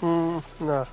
Nah.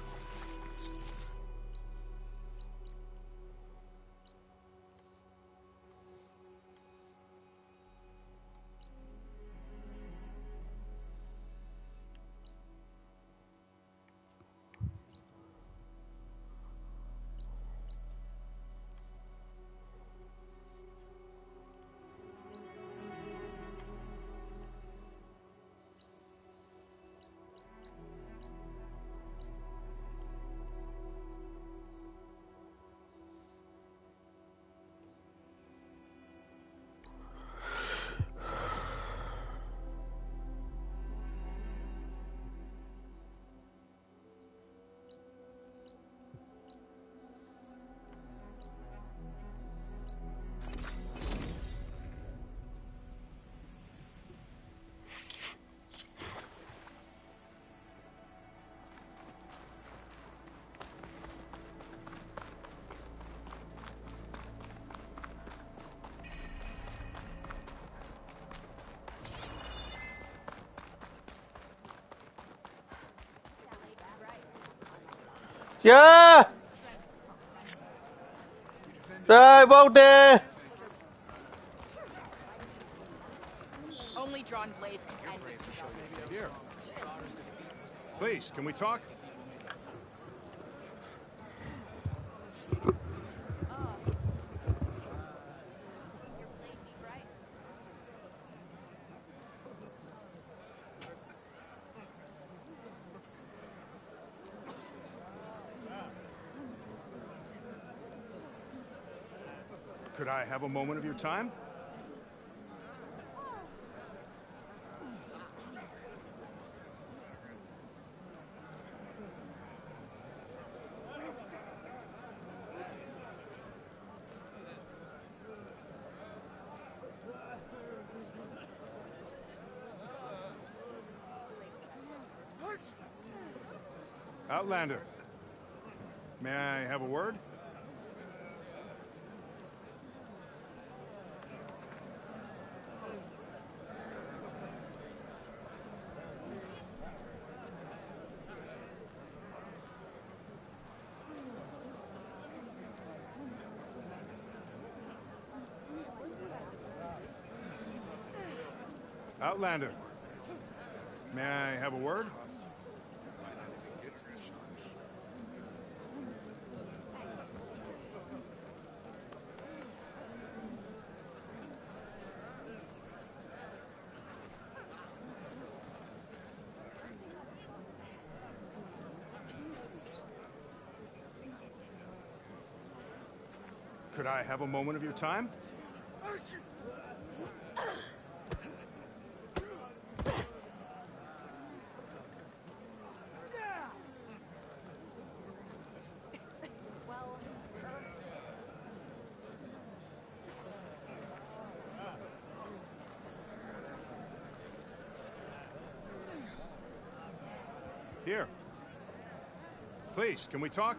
Yeah! Rồi, vô đề! Only drawn blades can end this. Here. Please, can we talk? Could I have a moment of your time? Outlander. May I have a word? Outlander. May I have a word? Could I have a moment of your time? Here. Please, can we talk?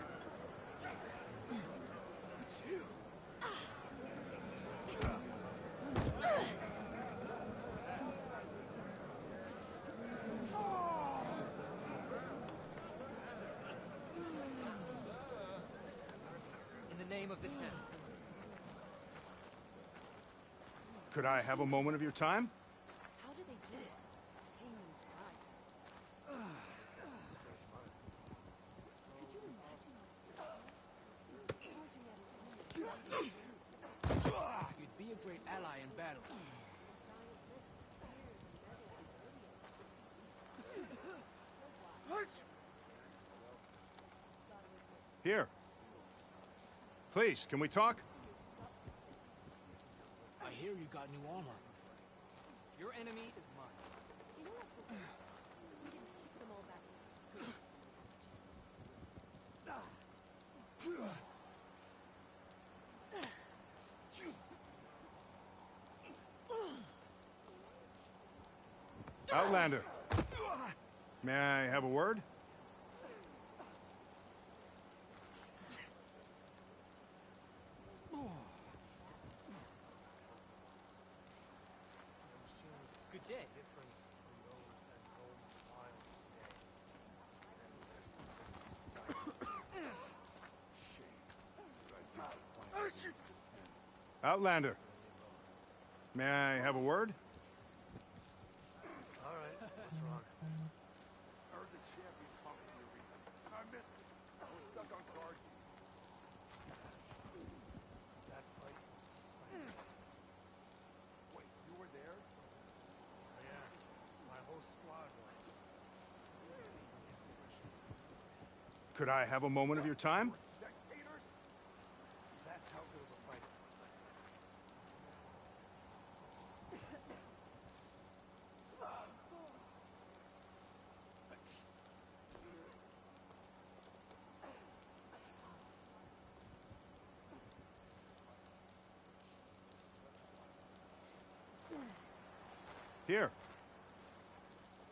In the name of the Ten. Could I have a moment of your time? How do they do it? You'd be a great ally in battle. Here. Please, can we talk? I hear you got new armor. Your enemy is mine. Outlander. May I have a word? Good day. Outlander. May I have a word? All right. What's wrong? I heard the champion pumping the arena, and I missed it. I was stuck on guard. That fight. Wait, you were there? Oh, yeah. My whole squad was. Could I have a moment of your time? Spectators? That's how good of a fighter. Here.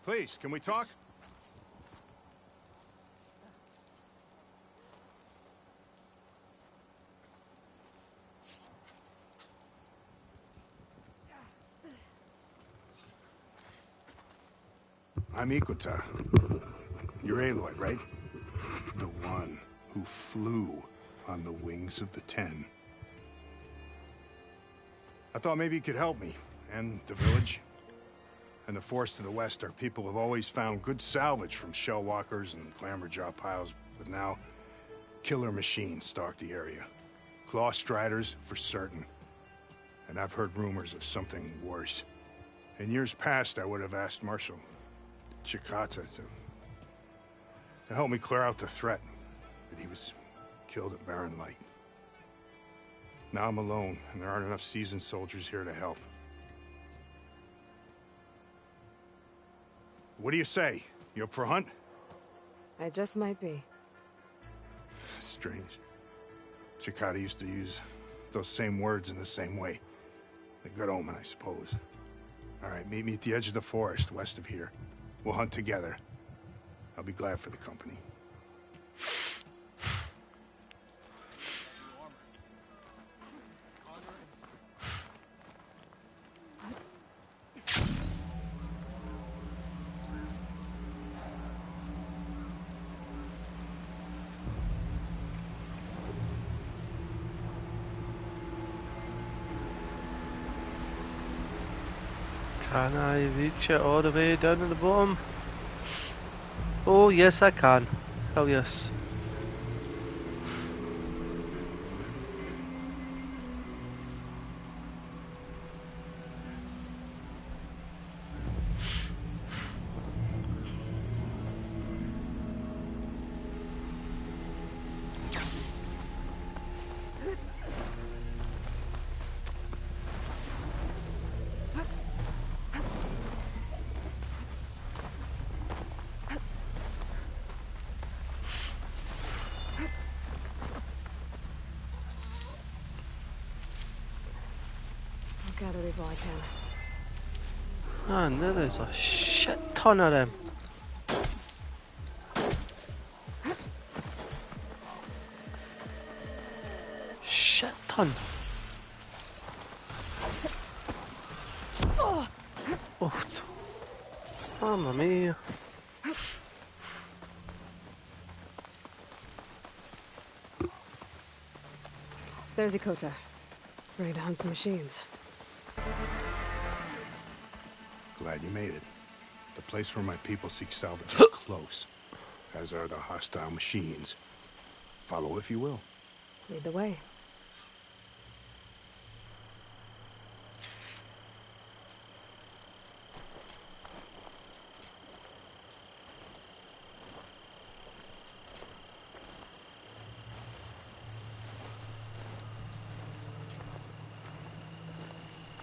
Please, can we talk? I'm Ikuta. You're Aloy, right? The one who flew on the wings of the Ten. I thought maybe you could help me, and the village. And the forest to the west, our people have always found good salvage from shell walkers and clamberjaw piles, but now killer machines stalk the area. Claw striders for certain. And I've heard rumors of something worse. In years past, I would have asked Marshal Chikata to help me clear out the threat, but he was killed at Barren Light. Now I'm alone, and there aren't enough seasoned soldiers here to help. What do you say? You up for a hunt? I just might be. Strange. Chikata used to use those same words in the same way. A good omen, I suppose. All right, meet me at the edge of the forest, west of here. We'll hunt together. I'll be glad for the company. Can I reach it all the way down to the bottom? Oh, yes, I can. Oh, yes. I'll gather these while I can. Man, there is a shit ton of them. Shit ton. Oh, mamma mia. There's Ikuta. Ready to hunt some machines. Glad you made it. The place where my people seek salvage is close, as are the hostile machines. Follow if you will. Lead the way.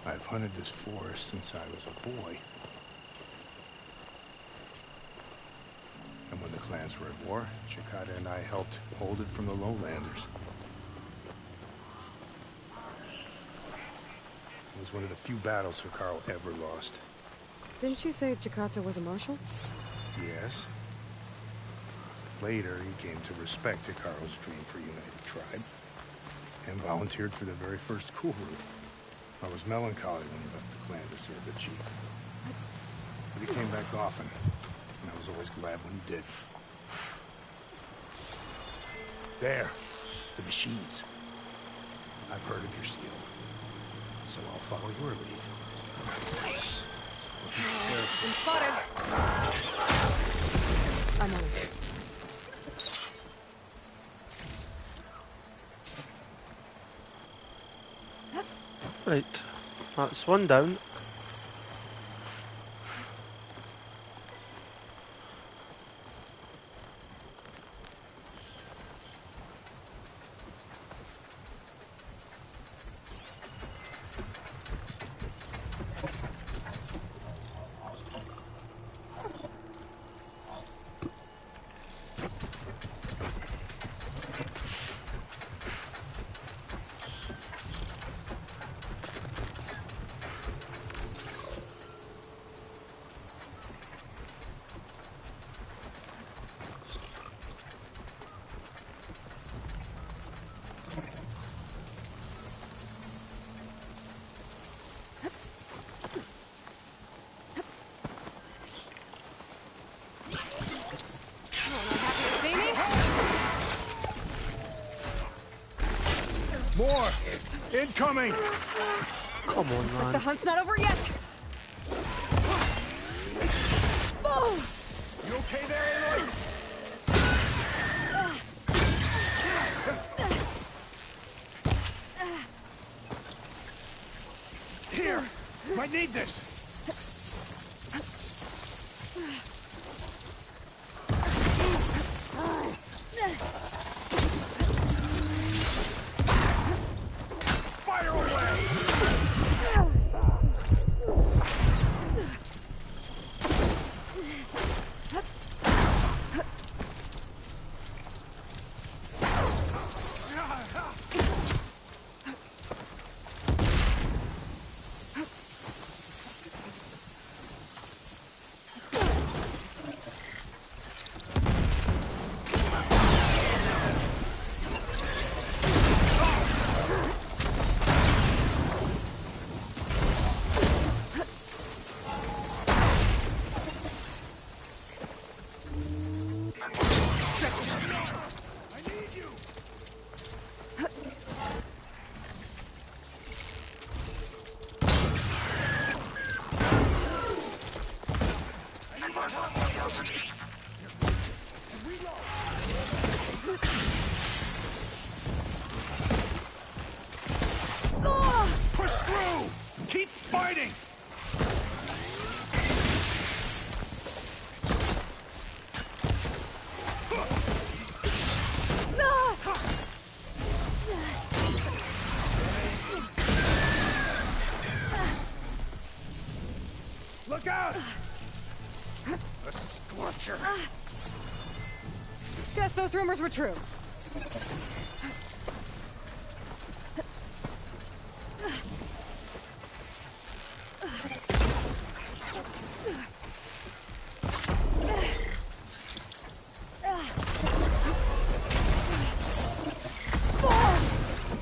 I've hunted this forest since I was a boy. And when the clans were at war, Chikata and I helped hold it from the lowlanders. It was one of the few battles Hikaru ever lost. Didn't you say Chikata was a marshal? Yes. Later, he came to respect Hikaru's dream for a united tribe, and volunteered for the very first coup route. I was melancholy when he left the clan to serve the chief. But he came back often, and I was always glad when he did. There, the machines. I've heard of your skill. so I'll follow your lead. Been spotted. I'm on it. Right, that's one down. See me? More! Incoming! Come on, Looks like the man. hunt's not over yet. Oh! You okay there, Aloy? Here! Might need this! Fire away! Push through! Keep fighting! Look out! A scorcher! Guess those rumors were true.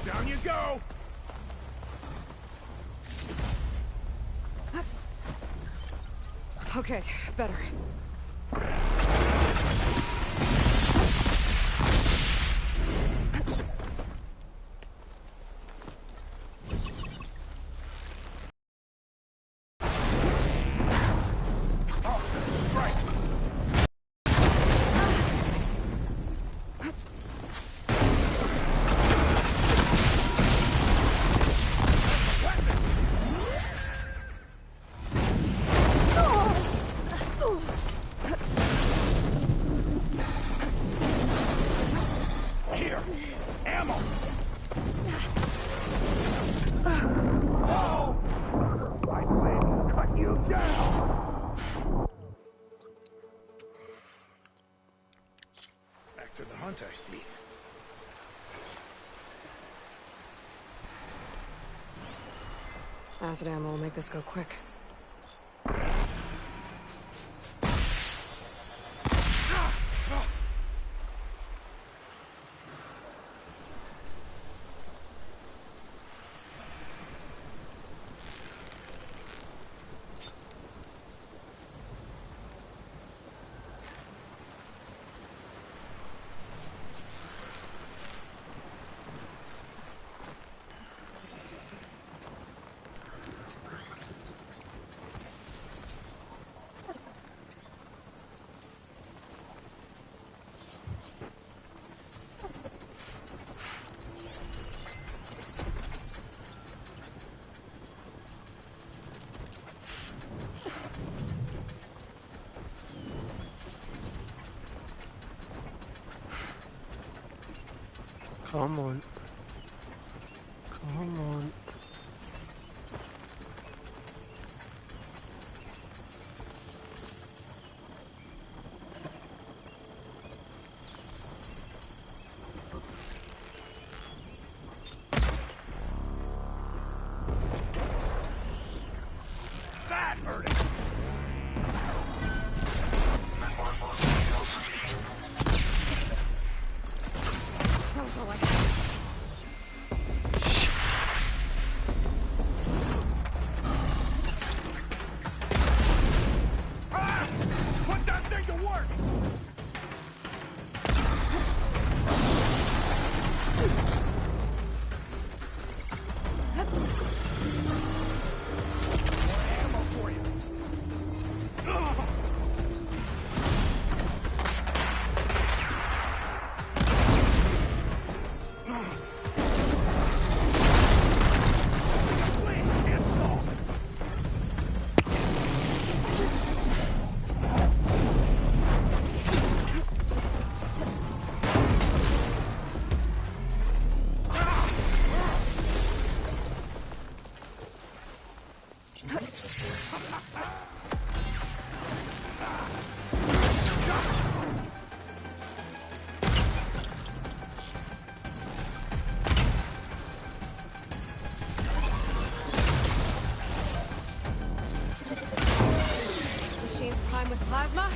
Down you go! Okay, better. Strike! Here! Ammo! Oh! My blade will cut you down! Back to the hunt, I see. Acid ammo will make this go quick. Come on. Come on. That hurt. That was all I had. Put that thing to work! Ammo for you. Machines prime with plasma?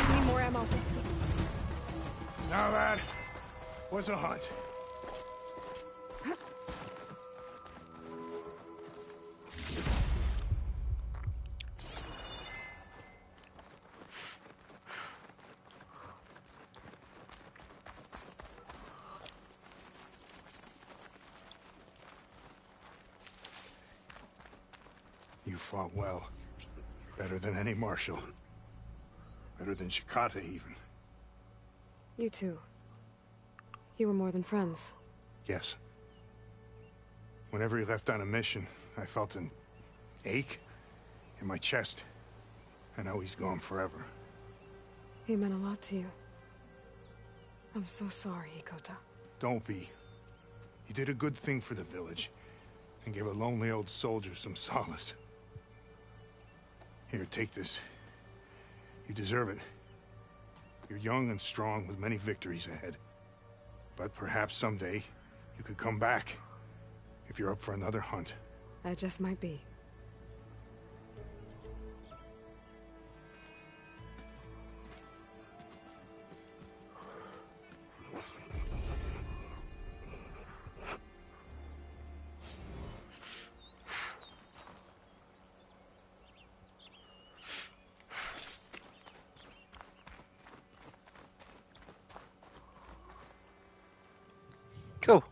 I need more ammo. Now that was a hunt. You fought well. Better than any marshal. Better than Shikata, even. You too. You were more than friends. Yes. Whenever he left on a mission, I felt an ache in my chest. I know he's gone forever. He meant a lot to you. I'm so sorry, Hikota. Don't be. He did a good thing for the village, and gave a lonely old soldier some solace. Here, take this. You deserve it. You're young and strong with many victories ahead. But perhaps someday you could come back, if you're up for another hunt. I just might be. Cool.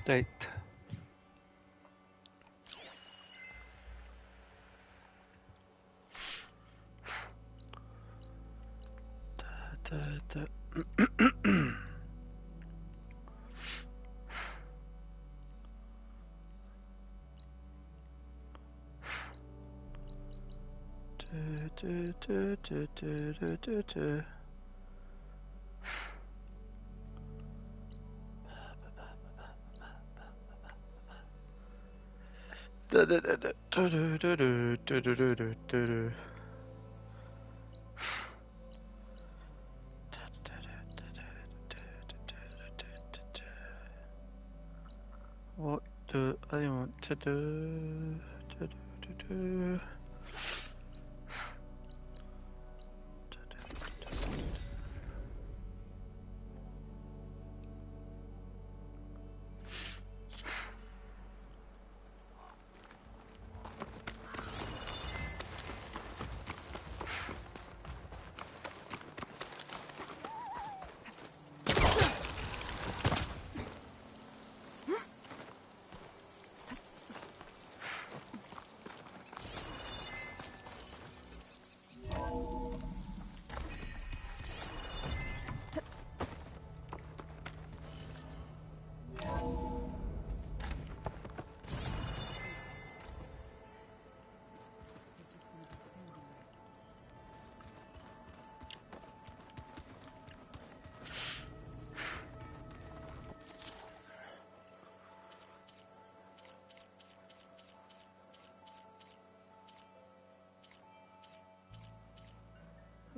Right. da. What do I want to do?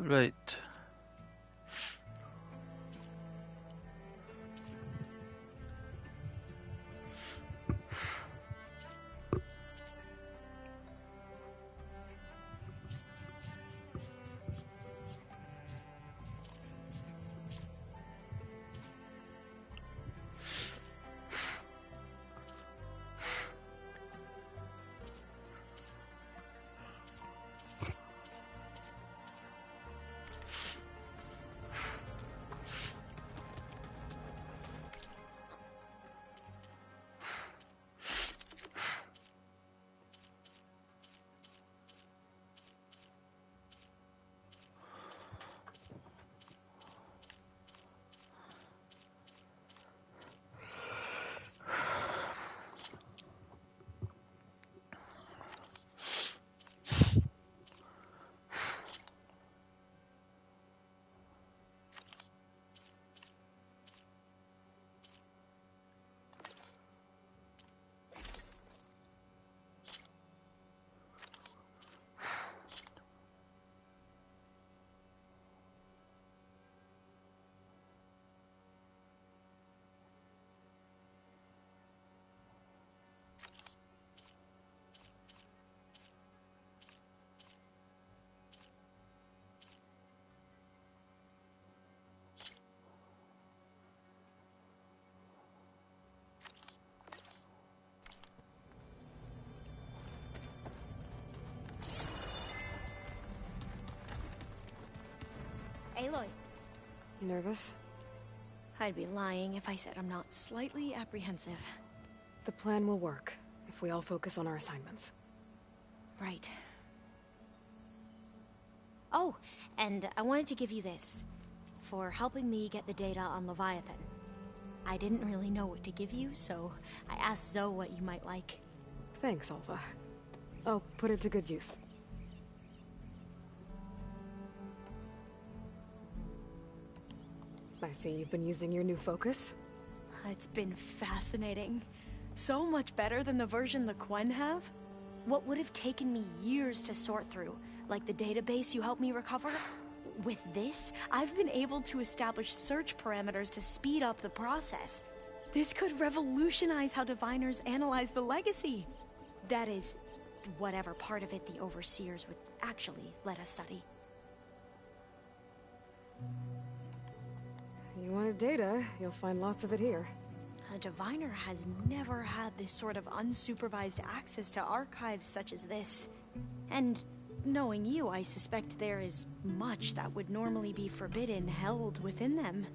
Right. Aloy, Nervous? I'd be lying if I said I'm not slightly apprehensive. The plan will work if we all focus on our assignments. Right. Oh, and I wanted to give you this, for helping me get the data on Leviathan. I didn't really know what to give you, so I asked Zoe what you might like. Thanks, Alpha. I'll put it to good use. I see you've been using your new focus. It's been fascinating. So much better than the version the Quen have. What would have taken me years to sort through, like the database you helped me recover, with this, I've been able to establish search parameters to speed up the process. This could revolutionize how diviners analyze the legacy. That is, whatever part of it the Overseers would actually let us study. You wanted data, you'll find lots of it here. A diviner has never had this sort of unsupervised access to archives such as this. And knowing you, I suspect there is much that would normally be forbidden held within them.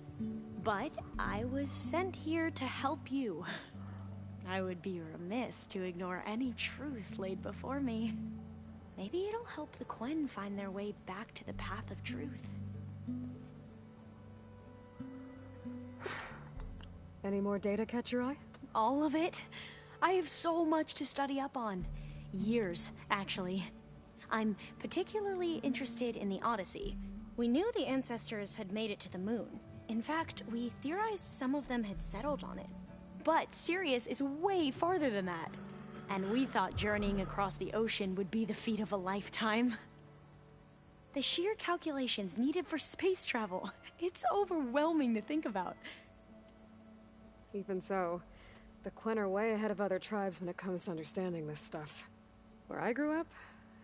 But I was sent here to help you. I would be remiss to ignore any truth laid before me. Maybe it'll help the Quen find their way back to the path of truth. Any more data catch your eye? All of it? I have so much to study up on. Years, actually. I'm particularly interested in the Odyssey. We knew the ancestors had made it to the moon. In fact, we theorized some of them had settled on it. But Sirius is way farther than that. And we thought journeying across the ocean would be the feat of a lifetime. The sheer calculations needed for space travel, it's overwhelming to think about. Even so, the Quen are way ahead of other tribes when it comes to understanding this stuff. Where I grew up,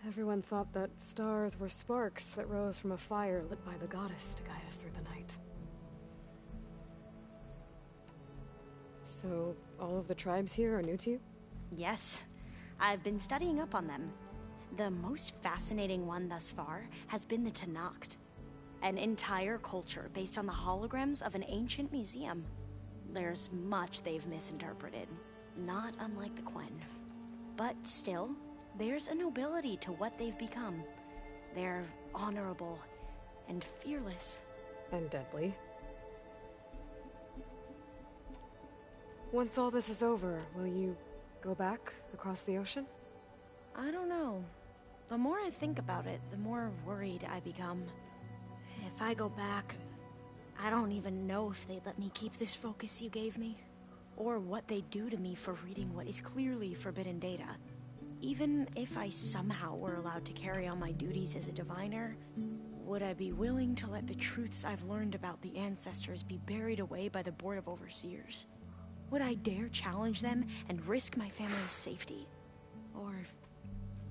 everyone thought that stars were sparks that rose from a fire lit by the goddess to guide us through the night. So, all of the tribes here are new to you? Yes, I've been studying up on them. The most fascinating one thus far has been the Tenakth, an entire culture based on the holograms of an ancient museum. There's much they've misinterpreted, not unlike the Quen. But still, there's a nobility to what they've become. They're honorable and fearless. And deadly. Once all this is over, will you go back across the ocean? I don't know. The more I think about it, the more worried I become. If I go back, I don't even know if they'd let me keep this focus you gave me, or what they'd do to me for reading what is clearly forbidden data. Even if I somehow were allowed to carry on my duties as a diviner, would I be willing to let the truths I've learned about the ancestors be buried away by the Board of Overseers? Would I dare challenge them and risk my family's safety? Or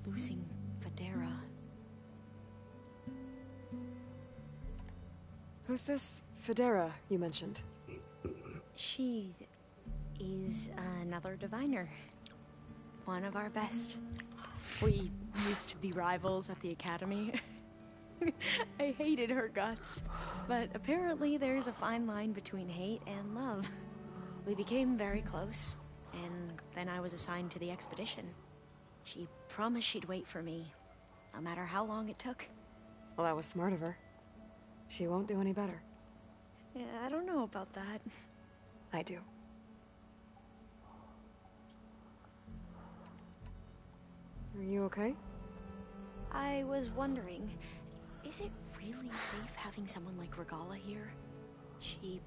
losing Federa? Who's this Federa you mentioned? She is another diviner. One of our best. We used to be rivals at the academy. I hated her guts, but apparently there's a fine line between hate and love. We became very close, and then I was assigned to the expedition. She promised she'd wait for me, no matter how long it took. Well, that was smart of her. She won't do any better. Yeah, I don't know about that. I do. Are you okay? I was wondering, is it really safe having someone like Regalla here? She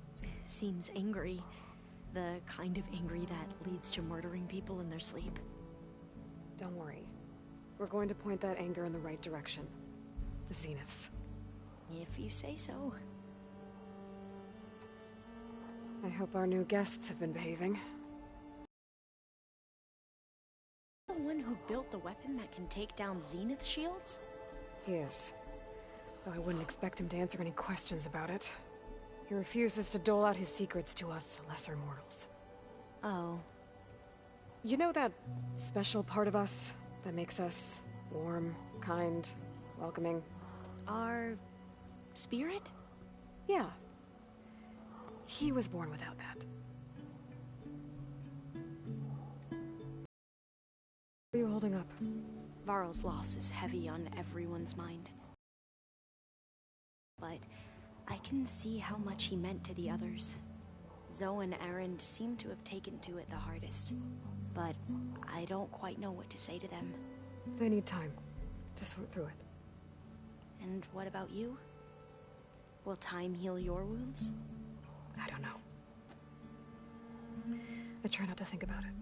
seems angry. The kind of angry that leads to murdering people in their sleep. Don't worry. We're going to point that anger in the right direction. The Zeniths. If you say so. I hope our new guests have been behaving. The one who built the weapon that can take down Zenith shields? He is. Though I wouldn't expect him to answer any questions about it. He refuses to dole out his secrets to us lesser mortals. Oh. You know that special part of us that makes us warm, kind, welcoming? Our spirit? Yeah. He was born without that. How are you holding up? Varl's loss is heavy on everyone's mind. But I can see how much he meant to the others. Zoe and Erend seem to have taken to it the hardest. But I don't quite know what to say to them. They need time to sort through it. And what about you? Will time heal your wounds? I don't know. I try not to think about it.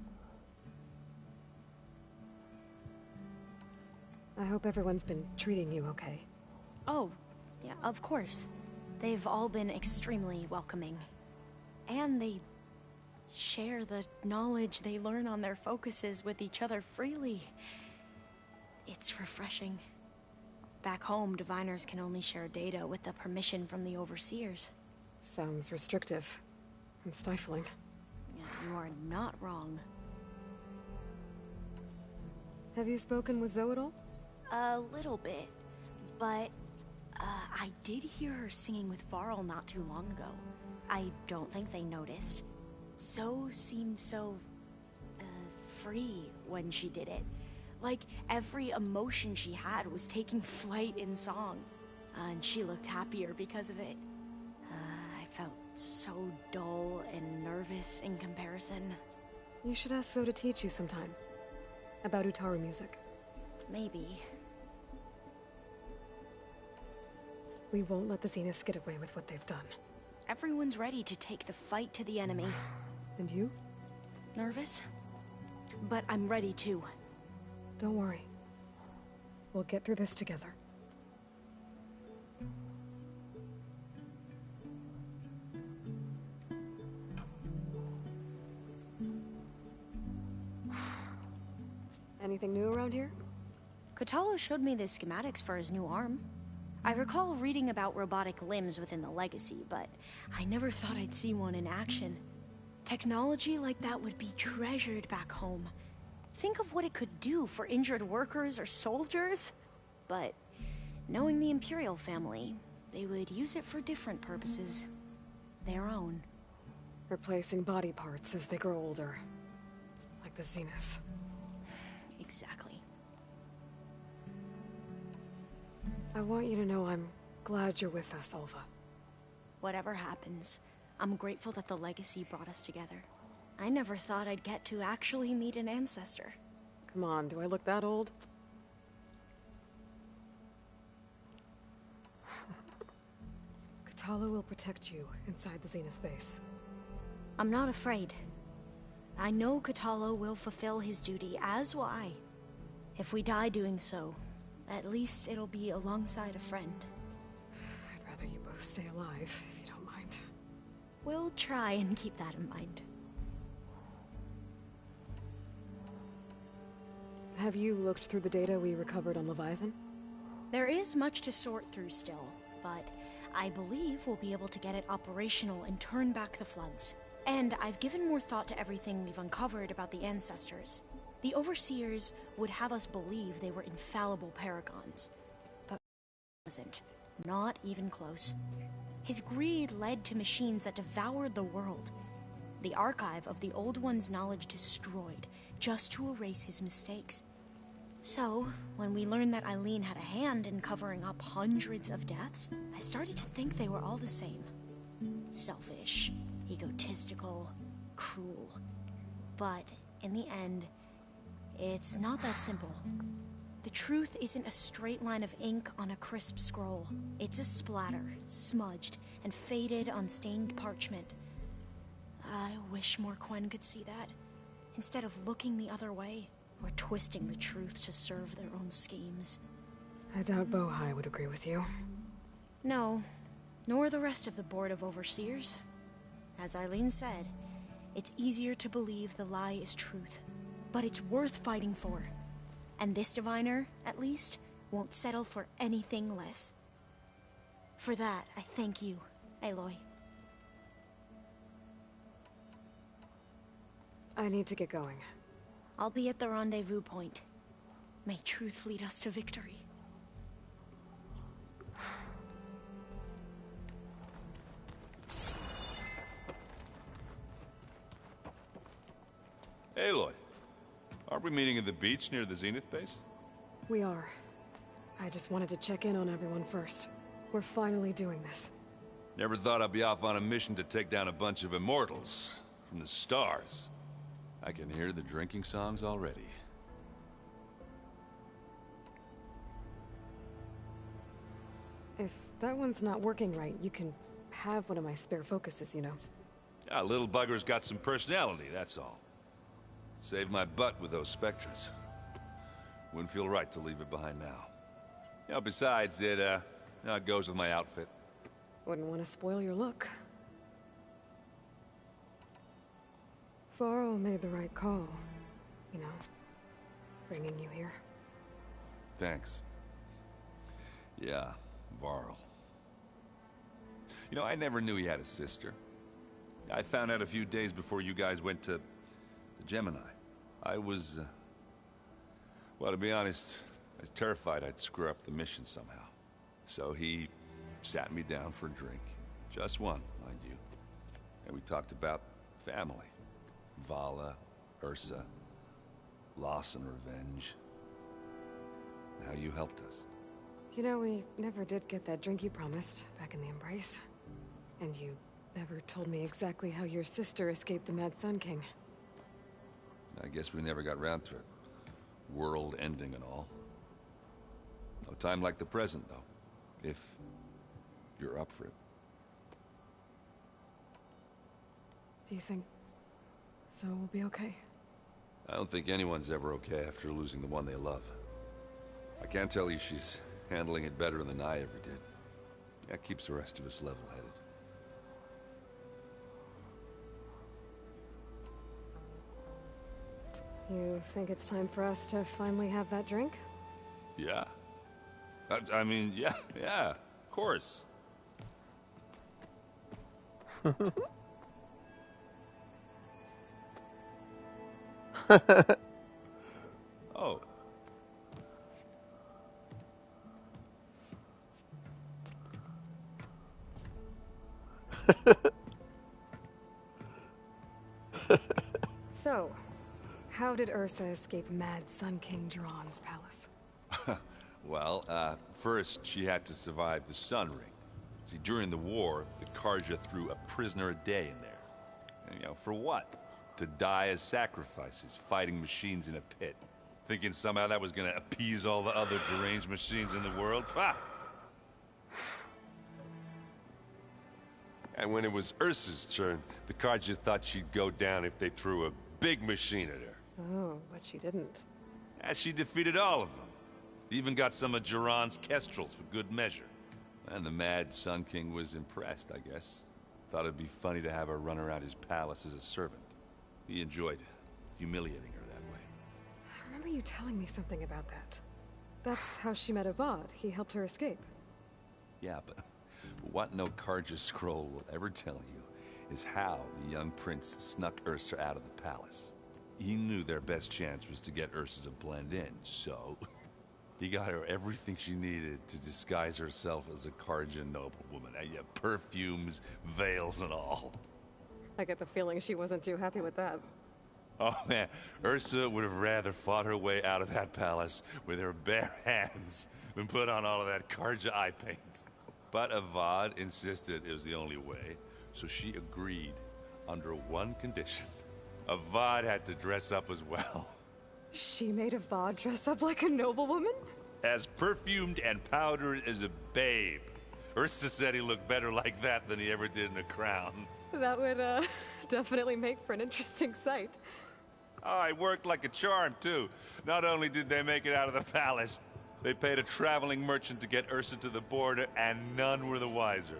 I hope everyone's been treating you okay. Oh, yeah, of course. They've all been extremely welcoming. And they share the knowledge they learn on their focuses with each other freely. It's refreshing. Back home, diviners can only share data with the permission from the Overseers. Sounds restrictive and stifling. Yeah, you are not wrong. Have you spoken with Zoe at all? A little bit, but I did hear her singing with Varl not too long ago. I don't think they noticed. Zoe seemed so free when she did it. Like every emotion she had was taking flight in song. And she looked happier because of it. I felt It's so dull and nervous in comparison. You should ask So to teach you sometime. About Utaru music. Maybe. We won't let the Zeniths get away with what they've done. Everyone's ready to take the fight to the enemy. And you? Nervous? But I'm ready too. Don't worry. We'll get through this together. Anything new around here? Kotallo showed me the schematics for his new arm. I recall reading about robotic limbs within the Legacy, but I never thought I'd see one in action. Technology like that would be treasured back home. Think of what it could do for injured workers or soldiers. But knowing the Imperial family, they would use it for different purposes. Their own. Replacing body parts as they grow older. Like the Zeniths. Exactly. I want you to know I'm glad you're with us, Alva. Whatever happens, I'm grateful that the Legacy brought us together. I never thought I'd get to actually meet an ancestor. Come on, do I look that old? Kotallo will protect you inside the Zenith base. I'm not afraid. I know Kotallo will fulfill his duty, as will I. If we die doing so, at least it'll be alongside a friend. I'd rather you both stay alive, if you don't mind. We'll try and keep that in mind. Have you looked through the data we recovered on Leviathan? There is much to sort through still, but I believe we'll be able to get it operational and turn back the floods. And I've given more thought to everything we've uncovered about the ancestors. The Overseers would have us believe they were infallible paragons, but wasn't. Not even close. His greed led to machines that devoured the world. The archive of the Old One's knowledge destroyed, just to erase his mistakes. So, when we learned that Eileen had a hand in covering up hundreds of deaths, I started to think they were all the same. Selfish, egotistical, cruel. But, in the end, it's not that simple. The truth isn't a straight line of ink on a crisp scroll. It's a splatter, smudged, and faded on stained parchment. I wish more Quen could see that, instead of looking the other way, or twisting the truth to serve their own schemes. I doubt Bohai would agree with you. No, nor the rest of the Board of Overseers. As Eileen said, it's easier to believe the lie is truth, but it's worth fighting for. And this diviner, at least, won't settle for anything less. For that, I thank you, Aloy. I need to get going. I'll be at the rendezvous point. May truth lead us to victory. Aloy, aren't we meeting at the beach near the Zenith base? We are. I just wanted to check in on everyone first. We're finally doing this. Never thought I'd be off on a mission to take down a bunch of immortals from the stars. I can hear the drinking songs already. If that one's not working right, you can have one of my spare focuses, you know. Yeah, little bugger's got some personality, that's all. Saved my butt with those Spectres. Wouldn't feel right to leave it behind now. You know, besides, it goes with my outfit. Wouldn't want to spoil your look. Varl made the right call, you know, bringing you here. Thanks. Yeah, Varl. You know, I never knew he had a sister. I found out a few days before you guys went to Gemini. I was, well, to be honest, I was terrified I'd screw up the mission somehow. So he sat me down for a drink. Just one, mind you. And we talked about family. Vala, Ursa, loss and revenge. How you helped us. You know, we never did get that drink you promised back in the Embrace. And you never told me exactly how your sister escaped the Mad Sun King. I guess we never got round to it. World ending and all. No time like the present, though. If you're up for it. Do you think so will be okay? I don't think anyone's ever okay after losing the one they love. I can't tell you she's handling it better than I ever did. That keeps the rest of us level-headed. You think it's time for us to finally have that drink? Yeah. I mean, yeah, of course. Oh. So, how did Ursa escape Mad Sun King Jiran's palace? Well, first she had to survive the Sun Ring. See, during the war, the Carja threw a prisoner a day in there. And, for what? To die as sacrifices, fighting machines in a pit. Thinking somehow that was gonna appease all the other deranged machines in the world? Ha! And when it was Ursa's turn, the Carja thought she'd go down if they threw a big machine at her. Oh, but she didn't. And she defeated all of them. Even got some of Jiran's kestrels for good measure. And the Mad Sun King was impressed, I guess. Thought it'd be funny to have her run around his palace as a servant. He enjoyed humiliating her that way. I remember you telling me something about that. That's how she met Avad. He helped her escape. Yeah, but what no Carja scroll will ever tell you is how the young prince snuck Ursa out of the palace. He knew their best chance was to get Ursa to blend in, so he got her everything she needed to disguise herself as a Carja noblewoman. Yeah, perfumes, veils, and all. I get the feeling she wasn't too happy with that. Oh man, Ursa would have rather fought her way out of that palace with her bare hands than put on all of that Carja eye paint. But Avad insisted it was the only way, so she agreed under one condition. Avad had to dress up as well. She made Avad dress up like a noblewoman? As perfumed and powdered as a babe. Ursa said he looked better like that than he ever did in a crown. That would, definitely make for an interesting sight. Oh, it worked like a charm, too. Not only did they make it out of the palace, they paid a traveling merchant to get Ursa to the border, and none were the wiser.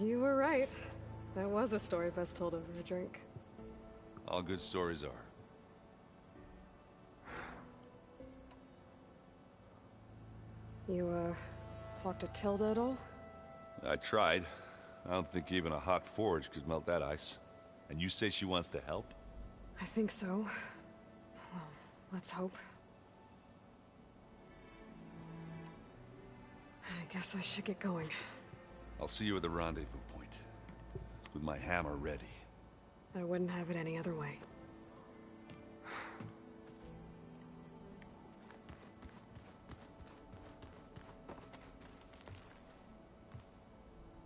You were right. That was a story best told over a drink. All good stories are. You, talked to Tilda at all? I tried. I don't think even a hot forge could melt that ice. And you say she wants to help? I think so. Well, let's hope. I guess I should get going. I'll see you at the rendezvous point. With my hammer ready. I wouldn't have it any other way.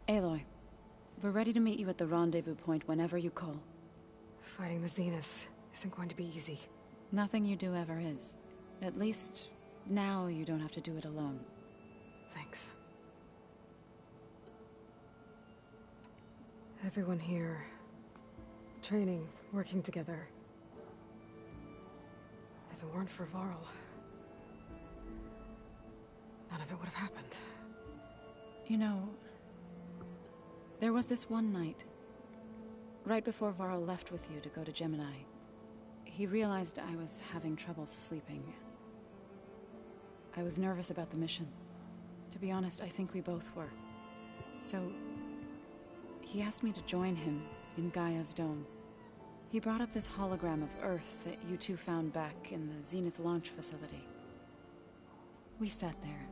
Aloy, we're ready to meet you at the rendezvous point whenever you call. Fighting the Zeniths isn't going to be easy. Nothing you do ever is. At least, now you don't have to do it alone. Thanks. Everyone here, training, working together. If it weren't for Varl, none of it would have happened. You know, there was this one night, right before Varl left with you to go to Gemini. He realized I was having trouble sleeping. I was nervous about the mission. To be honest, I think we both were. So, he asked me to join him in Gaia's dome. He brought up this hologram of Earth that you two found back in the Zenith launch facility. We sat there,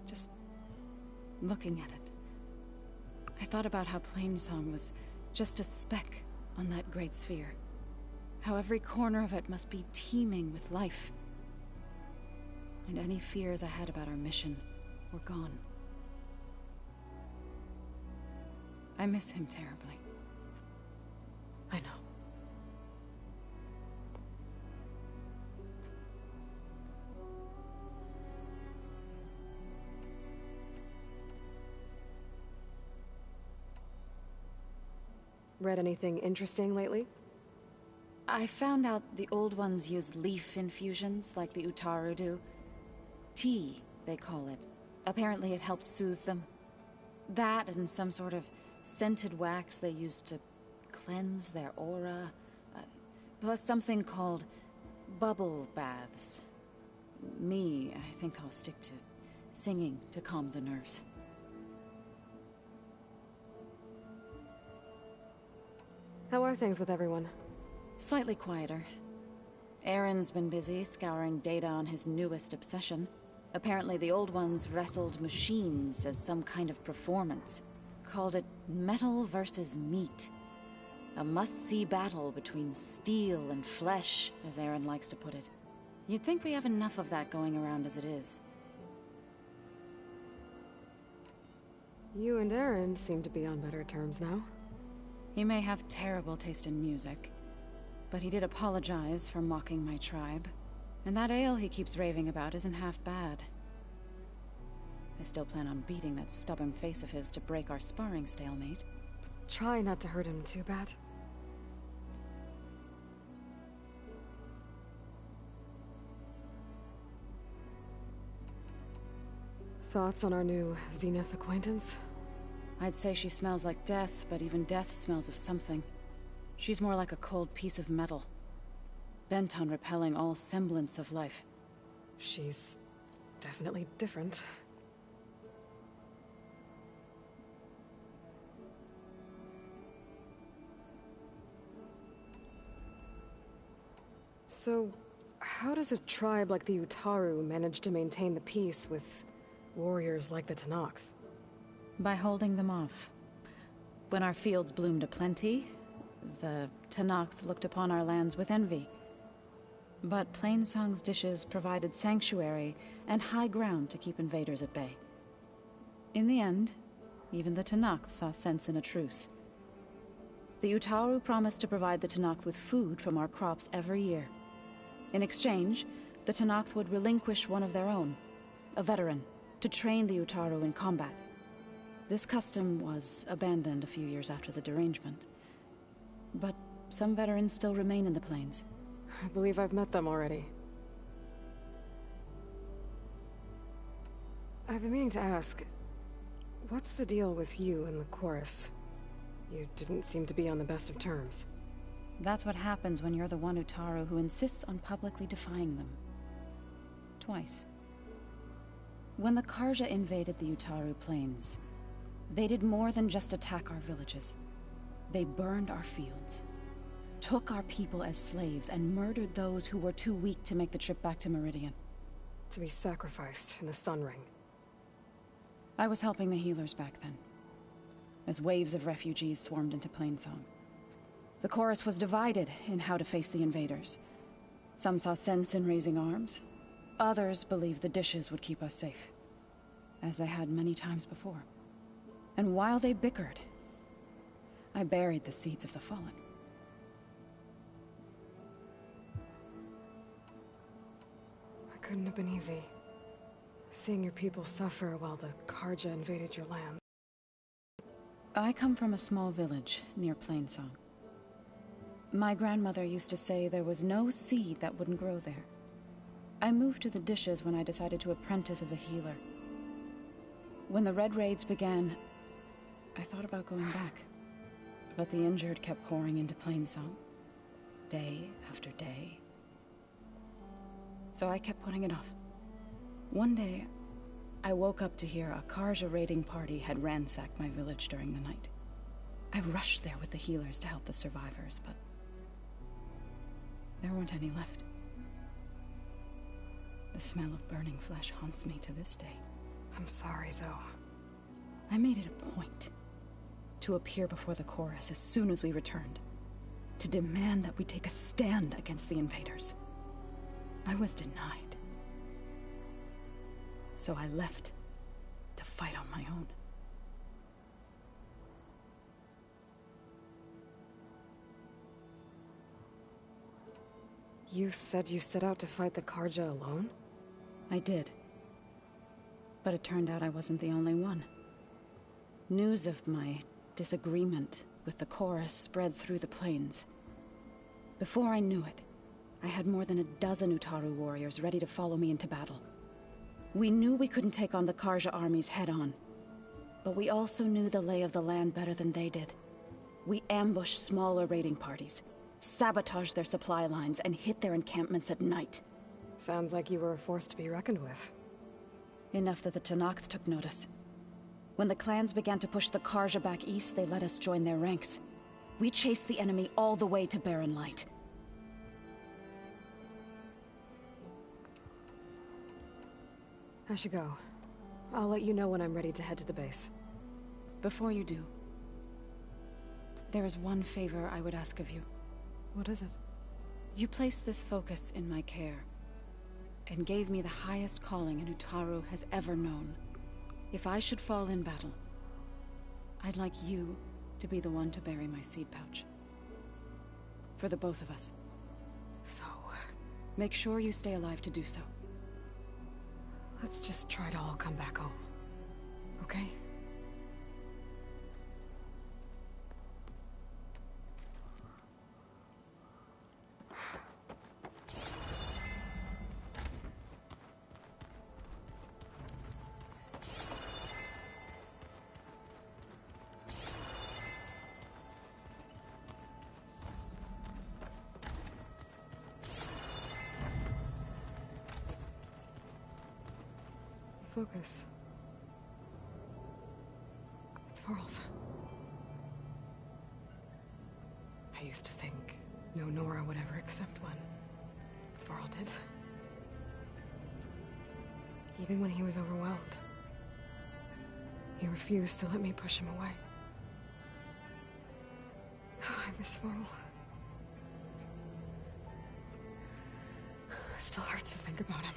just looking at it. I thought about how Plainsong was just a speck on that great sphere. How every corner of it must be teeming with life. And any fears I had about our mission were gone. I miss him terribly. I know. Read anything interesting lately? I found out the old ones use leaf infusions like the Utaru do. Tea, they call it. Apparently it helped soothe them. That and some sort of scented wax they used to cleanse their aura. Plus something called bubble baths. Me, I think I'll stick to singing to calm the nerves. How are things with everyone? Slightly quieter. Aaron's been busy scouring data on his newest obsession. Apparently the old ones wrestled machines as some kind of performance. Called it metal versus meat. A must-see battle between steel and flesh, as Aaron likes to put it. You'd think we have enough of that going around as it is. You and Aaron seem to be on better terms now. He may have terrible taste in music, but he did apologize for mocking my tribe. And that ale he keeps raving about isn't half bad. I still plan on beating that stubborn face of his to break our sparring stalemate. Try not to hurt him too bad. Thoughts on our new Zenith acquaintance? I'd say she smells like death, but even death smells of something. She's more like a cold piece of metal, bent on repelling all semblance of life. She's definitely different. So, how does a tribe like the Utaru manage to maintain the peace with warriors like the Tenakth? By holding them off. When our fields bloomed aplenty, the Tenakth looked upon our lands with envy. But Plainsong's dishes provided sanctuary and high ground to keep invaders at bay. In the end, even the Tenakth saw sense in a truce. The Utaru promised to provide the Tenakth with food from our crops every year. In exchange, the Tenakth would relinquish one of their own, a veteran, to train the Utaru in combat. This custom was abandoned a few years after the derangement. But some veterans still remain in the plains. I believe I've met them already. I've been meaning to ask, what's the deal with you and the chorus? You didn't seem to be on the best of terms. That's what happens when you're the one Utaru who insists on publicly defying them. Twice. When the Karja invaded the Utaru plains, they did more than just attack our villages. They burned our fields, took our people as slaves, and murdered those who were too weak to make the trip back to Meridian. To be sacrificed in the Sun Ring. I was helping the healers back then, as waves of refugees swarmed into Plainsong. The chorus was divided in how to face the invaders. Some saw sense in raising arms. Others believed the dishes would keep us safe, as they had many times before. And while they bickered, I buried the seeds of the fallen. It couldn't have been easy. Seeing your people suffer while the Karja invaded your land. I come from a small village near Plainsong. My grandmother used to say there was no seed that wouldn't grow there. I moved to the dishes when I decided to apprentice as a healer. When the Red Raids began, I thought about going back. But the injured kept pouring into Plainsong, day after day. So I kept putting it off. One day, I woke up to hear a Karja raiding party had ransacked my village during the night. I rushed there with the healers to help the survivors, but there weren't any left. The smell of burning flesh haunts me to this day. I'm sorry, Zoe. I made it a point to appear before the chorus as soon as we returned, to demand that we take a stand against the invaders. I was denied. So I left to fight on my own. You said you set out to fight the Karja alone? I did. But it turned out I wasn't the only one. News of my disagreement with the chorus spread through the plains. Before I knew it, I had more than a dozen Utaru warriors ready to follow me into battle. We knew we couldn't take on the Karja armies head-on, but we also knew the lay of the land better than they did. We ambushed smaller raiding parties, sabotaged their supply lines, and hit their encampments at night. Sounds like you were a force to be reckoned with. Enough that the Tenakth took notice. When the clans began to push the Karja back east, they let us join their ranks. We chased the enemy all the way to Barren Light. I should go. I'll let you know when I'm ready to head to the base. Before you do, there is one favor I would ask of you. What is it? You placed this focus in my care, and gave me the highest calling an Utaru has ever known. If I should fall in battle, I'd like you to be the one to bury my seed pouch. For the both of us. So... make sure you stay alive to do so. let's just try to all come back home. Okay? Focus. It's Varl's. I used to think no Nora would ever accept one. But Varl did. Even when he was overwhelmed. He refused to let me push him away. I miss Varl. It still hurts to think about him.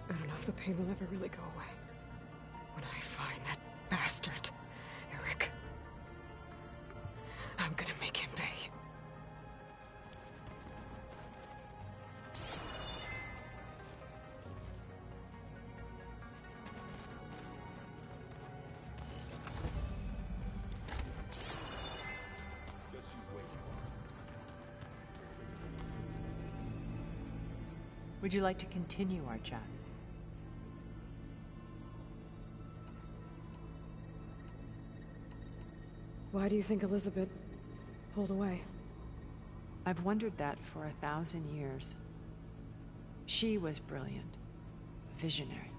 I don't know if the pain will ever really go away. When I find that bastard, Eric, I'm gonna make him pay. Would you like to continue our chat? Why do you think Elizabeth pulled away? I've wondered that for 1,000 years. She was brilliant, visionary.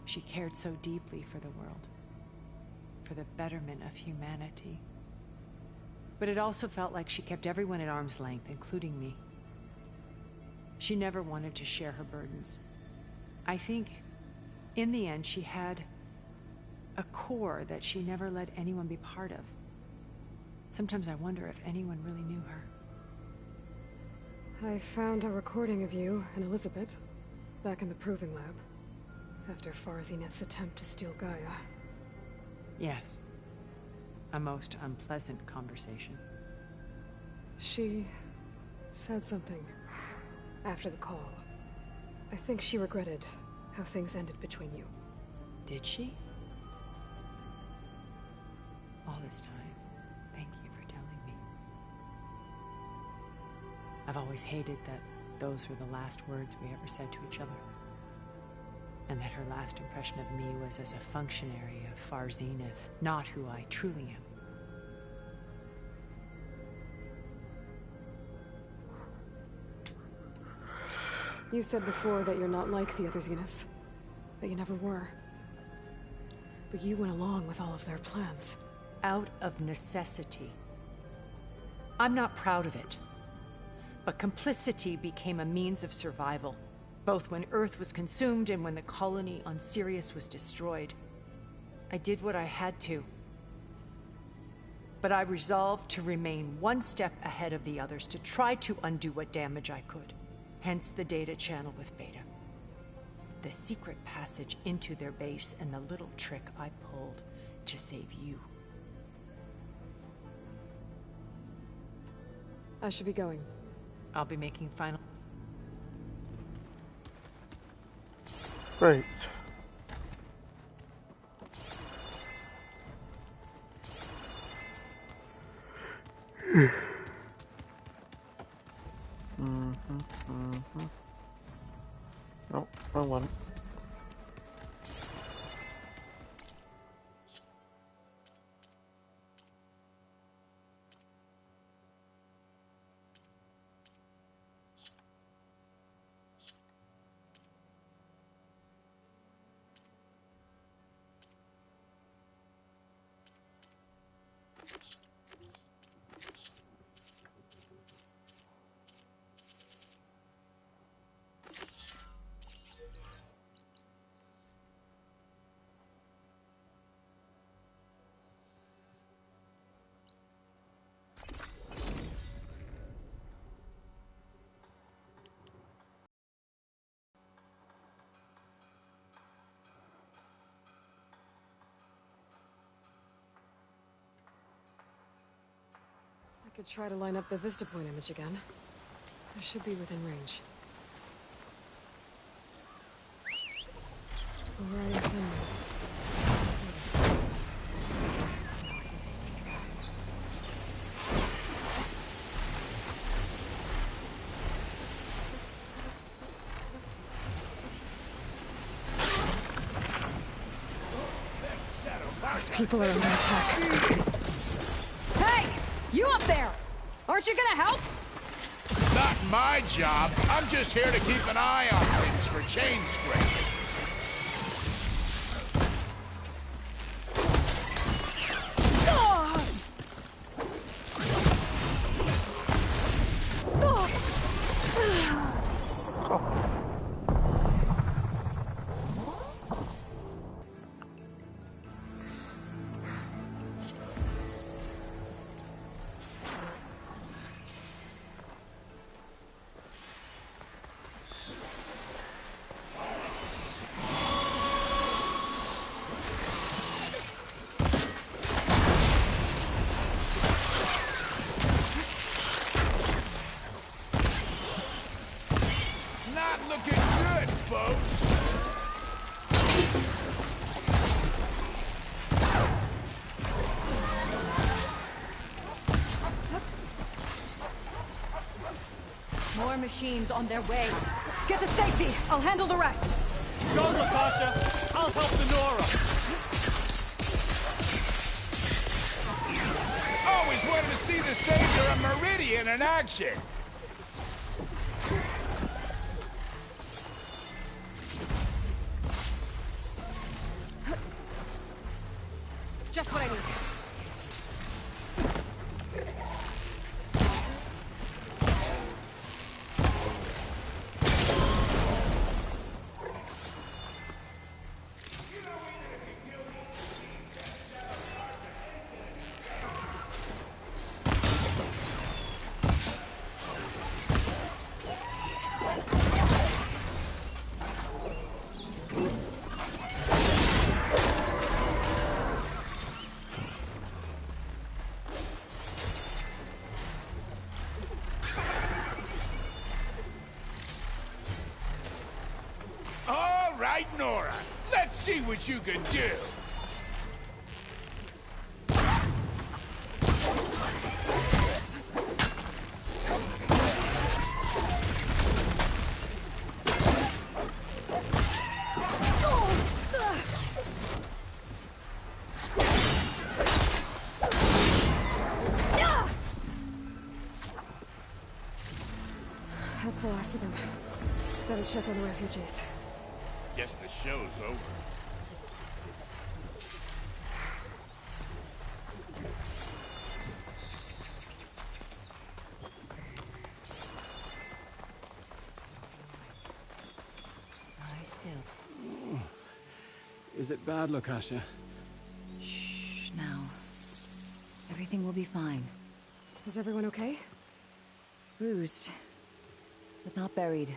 She cared so deeply for the world, for the betterment of humanity. But it also felt like she kept everyone at arm's length, including me. She never wanted to share her burdens. I think, in the end, she had a core that she never let anyone be part of. Sometimes I wonder if anyone really knew her. I found a recording of you and Elizabeth back in the Proving Lab after Farzineth's attempt to steal Gaia. Yes. A most unpleasant conversation. She said something after the call. I think she regretted how things ended between you. Did she? All this time, thank you for telling me. I've always hated that those were the last words we ever said to each other. And that her last impression of me was as a functionary of Far Zenith, not who I truly am. You said before that you're not like the other Zeniths. That you never were. But you went along with all of their plans. Out of necessity. I'm not proud of it. But complicity became a means of survival, both when Earth was consumed and when the colony on Sirius was destroyed. I did what I had to. But I resolved to remain one step ahead of the others to try to undo what damage I could. Hence the data channel with Beta. The secret passage into their base and the little trick I pulled to save you. I should be going. I'll be making final... Great. Oh, wrong one. I could try to line up the Vista Point image again. I should be within range. Orion Sunlight. Those people are under attack. Hey! You up there! Aren't you gonna help? Not my job. I'm just here to keep an eye on things for chain scraping. Looking good, folks. More machines on their way. Get to safety. I'll handle the rest. Go, Lakasha. I'll help the Nora. Always wanted to see the Savior of Meridian in action. Just what I need. All right, Nora. Let's see what you can do. That's the last of them. Better check on the refugees. Guess the show's over. Lie still. Is it bad, Lakasha? Shh, now. Everything will be fine. Is everyone okay? Bruised, but not buried.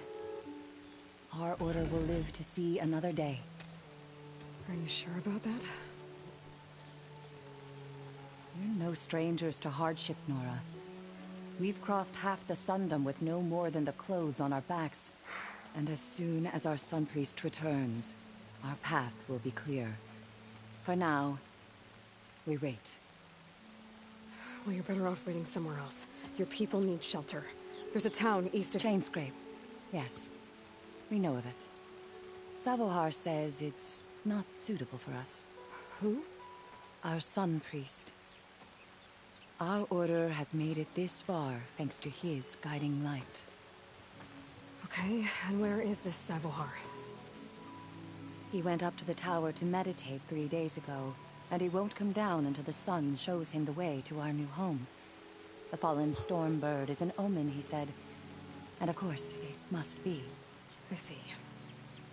Our order will live to see another day. Are you sure about that? We're no strangers to hardship, Nora. We've crossed half the Sundom with no more than the clothes on our backs. And as soon as our Sun Priest returns, our path will be clear. For now, we wait. Well, you're better off waiting somewhere else. Your people need shelter. There's a town east of... Chainscrape. Yes. We know of it. Savohar says it's not suitable for us. Who? Our Sun Priest. Our order has made it this far thanks to his guiding light. Okay, and where is this Savohar? He went up to the tower to meditate 3 days ago, and he won't come down until the sun shows him the way to our new home. The fallen storm bird is an omen, he said. And of course, it must be. I see.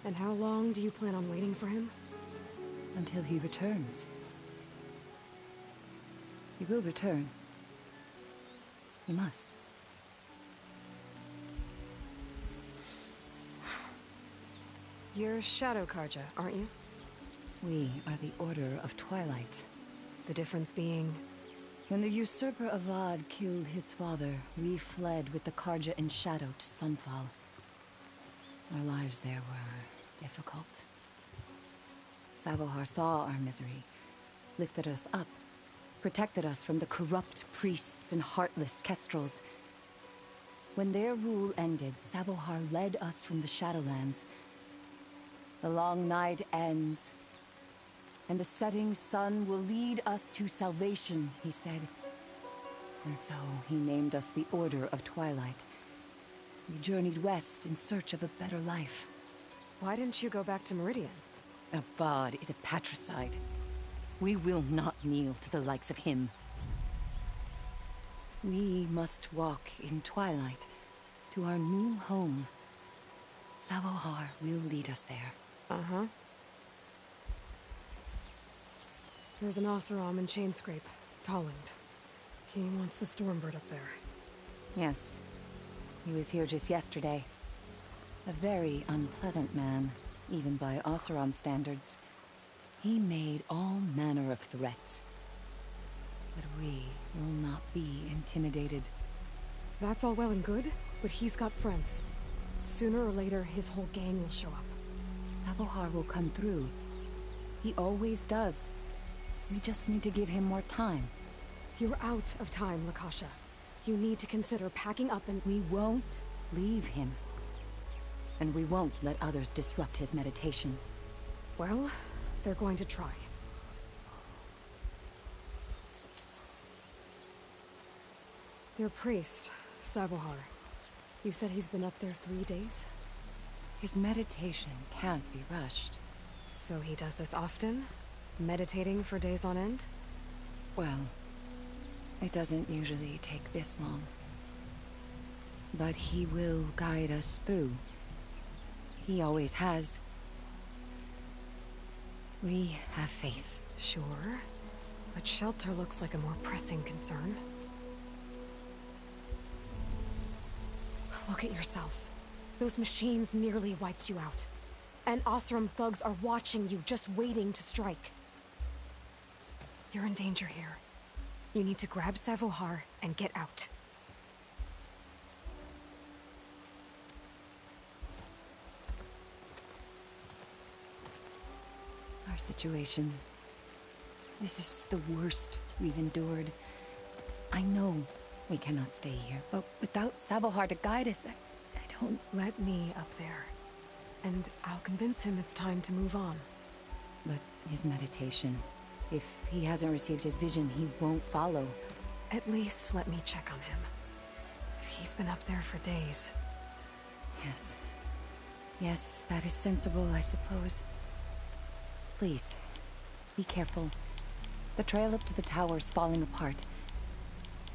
And how long do you plan on waiting for him? Until he returns. He will return. He must. You're Shadow Karja, aren't you? We are the Order of Twilight. The difference being... When the usurper Avad killed his father, we fled with the Karja in shadow to Sunfall. Our lives there were difficult. Savohar saw our misery, lifted us up, protected us from the corrupt priests and heartless Kestrels. When their rule ended, Savohar led us from the Shadowlands. The long night ends, and the setting sun will lead us to salvation, he said. And so he named us the Order of Twilight. We journeyed west in search of a better life. Why didn't you go back to Meridian? Avad is a patricide. We will not kneel to the likes of him. We must walk in twilight to our new home. Savohar will lead us there. Uh-huh. There's an Oseram in Chainscrape, Tolland. He wants the Stormbird up there. Yes. He was here just yesterday. A very unpleasant man, even by Oseram standards. He made all manner of threats. But we will not be intimidated. That's all well and good, but he's got friends. Sooner or later, his whole gang will show up. Savohar will come through. He always does. We just need to give him more time. You're out of time, Lakasha. You need to consider packing up and... We won't leave him. And we won't let others disrupt his meditation. Well, they're going to try. Your priest, Savohar. You said he's been up there 3 days? His meditation can't be rushed. So he does this often? Meditating for days on end? Well, it doesn't usually take this long. But he will guide us through. He always has. We have faith. Sure. But shelter looks like a more pressing concern. Look at yourselves. Those machines nearly wiped you out. And Oseram thugs are watching you, just waiting to strike. You're in danger here. You need to grab Savohar and get out. Our situation. This is the worst we've endured. I know we cannot stay here, but without Savohar to guide us, I don't... Let me up there. And I'll convince him it's time to move on. But his meditation... If he hasn't received his vision, he won't follow. At least let me check on him. If he's been up there for days. Yes. Yes, that is sensible, I suppose. Please, be careful. The trail up to the tower is falling apart.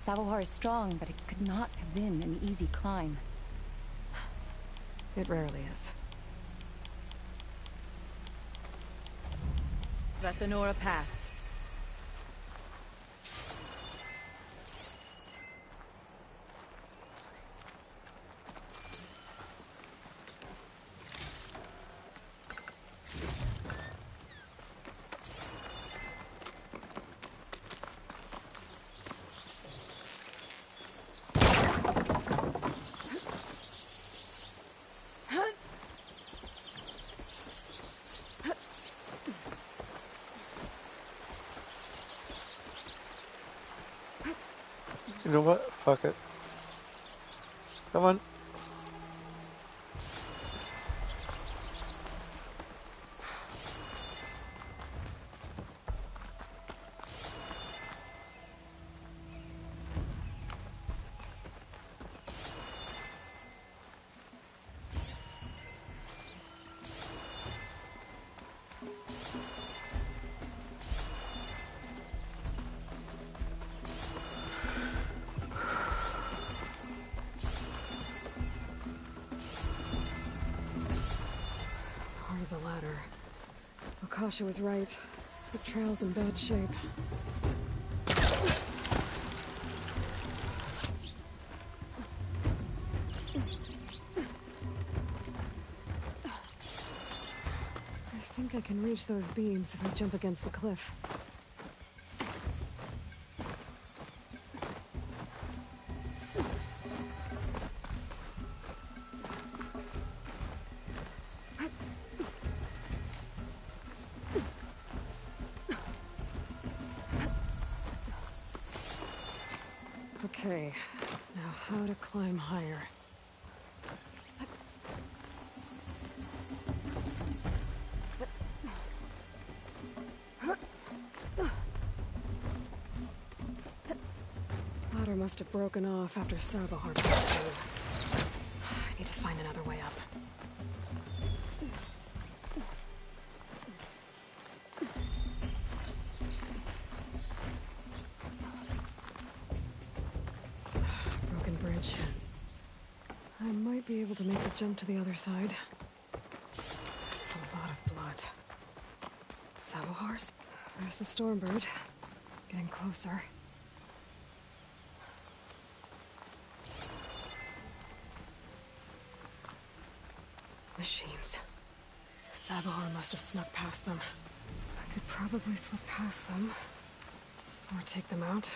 Savohar is strong, but it could not have been an easy climb. It rarely is. Let the Nora pass. You know what? Fuck it. Come on. The ladder. Akasha was right. The trail's in bad shape. I think I can reach those beams if I jump against the cliff. Okay, now how to climb higher. Ladder must have broken off after Savohar passed through. I need to find another way up. Broken bridge. I might be able to make the jump to the other side. That's a lot of blood. Savohars? There's the Stormbird. Getting closer. Machines. Savohar must have snuck past them. I could probably slip past them. Or take them out.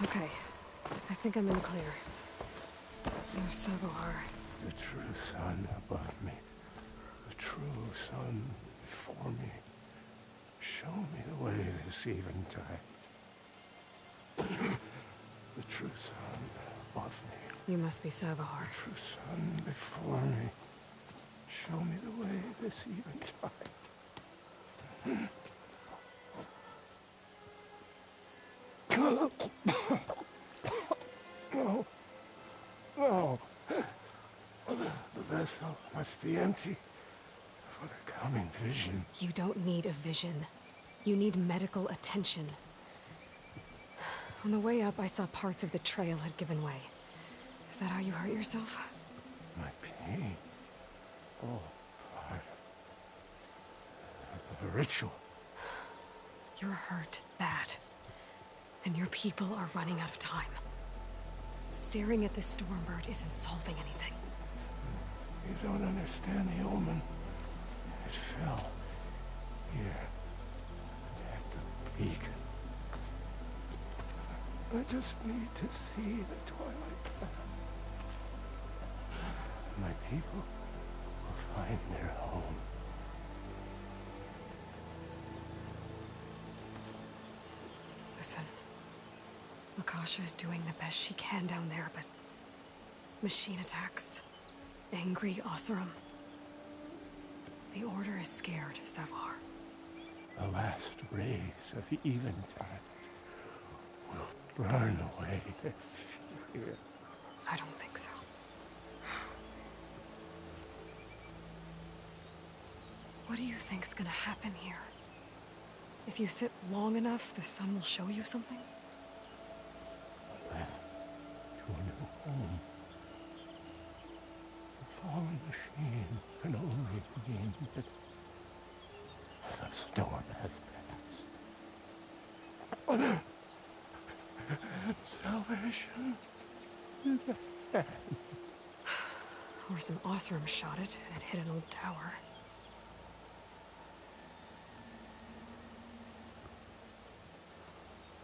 Okay. I think I'm in the clear. There's Savohar. The true sun above me. The true sun before me. Show me the way this eventide. The true sun above me. You must be Savohar. The true sun before me. Show me the way this eventide. No. No. The vessel must be empty for the coming vision. You don't need a vision. You need medical attention. On the way up, I saw parts of the trail had given way. Is that how you hurt yourself? My pain. All part of the ritual. You're hurt bad. And your people are running out of time. Staring at the Stormbird isn't solving anything. You don't understand the omen. It fell here at the beacon. I just need to see the twilight path. My people will find their home. Listen. Akasha is doing the best she can down there, but... machine attacks. Angry Oseram. The Order is scared, Savohar. The last rays of eventide will burn away their fear. I don't think so. What do you think's gonna happen here? If you sit long enough, the sun will show you something? To a new home. The fallen machine can only mean that the storm has passed. Salvation is ahead. Or some Oseram shot it, and it hit an old tower.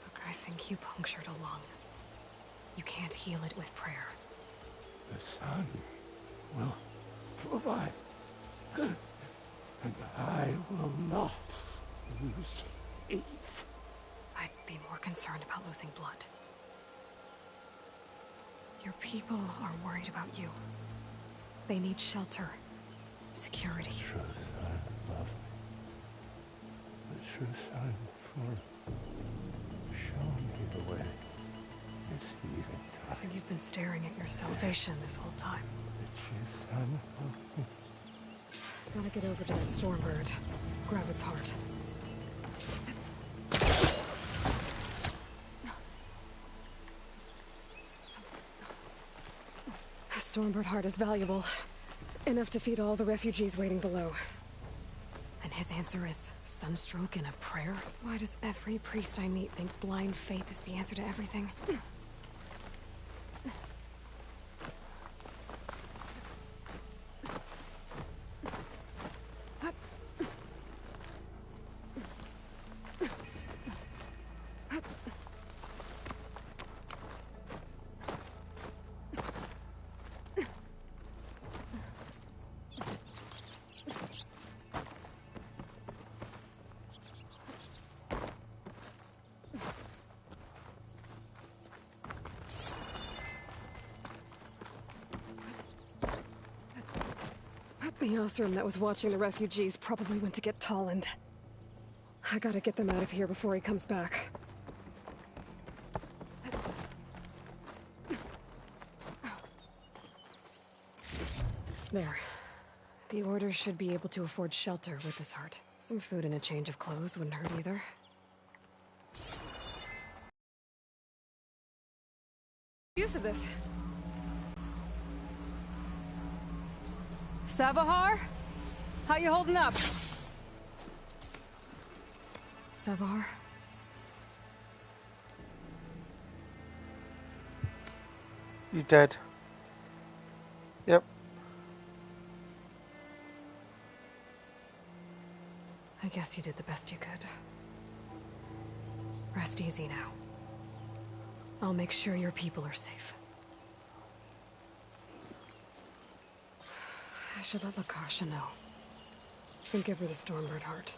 Look, I think you punctured a lung. You can't heal it with prayer. The sun will provide. And I will not lose faith. I'd be more concerned about losing blood. Your people are worried about you. They need shelter, security. The true son love me. The true son for show me the way. It's even I think you've been staring at your salvation this whole time. The true son love me. Gotta get over to that Stormbird. Grab its heart. A Stormbird heart is valuable. Enough to feed all the refugees waiting below. And his answer is sunstroke and a prayer? Why does every priest I meet think blind faith is the answer to everything? The Osram that was watching the refugees probably went to get Tolland. I gotta get them out of here before he comes back. There. The Order should be able to afford shelter with this heart. Some food and a change of clothes wouldn't hurt either. Use of this. Savahar? How you holding up? Savahar? He's dead. Yep. I guess you did the best you could. Rest easy now. I'll make sure your people are safe. I should let Lakasha know. And give her the Stormbird heart.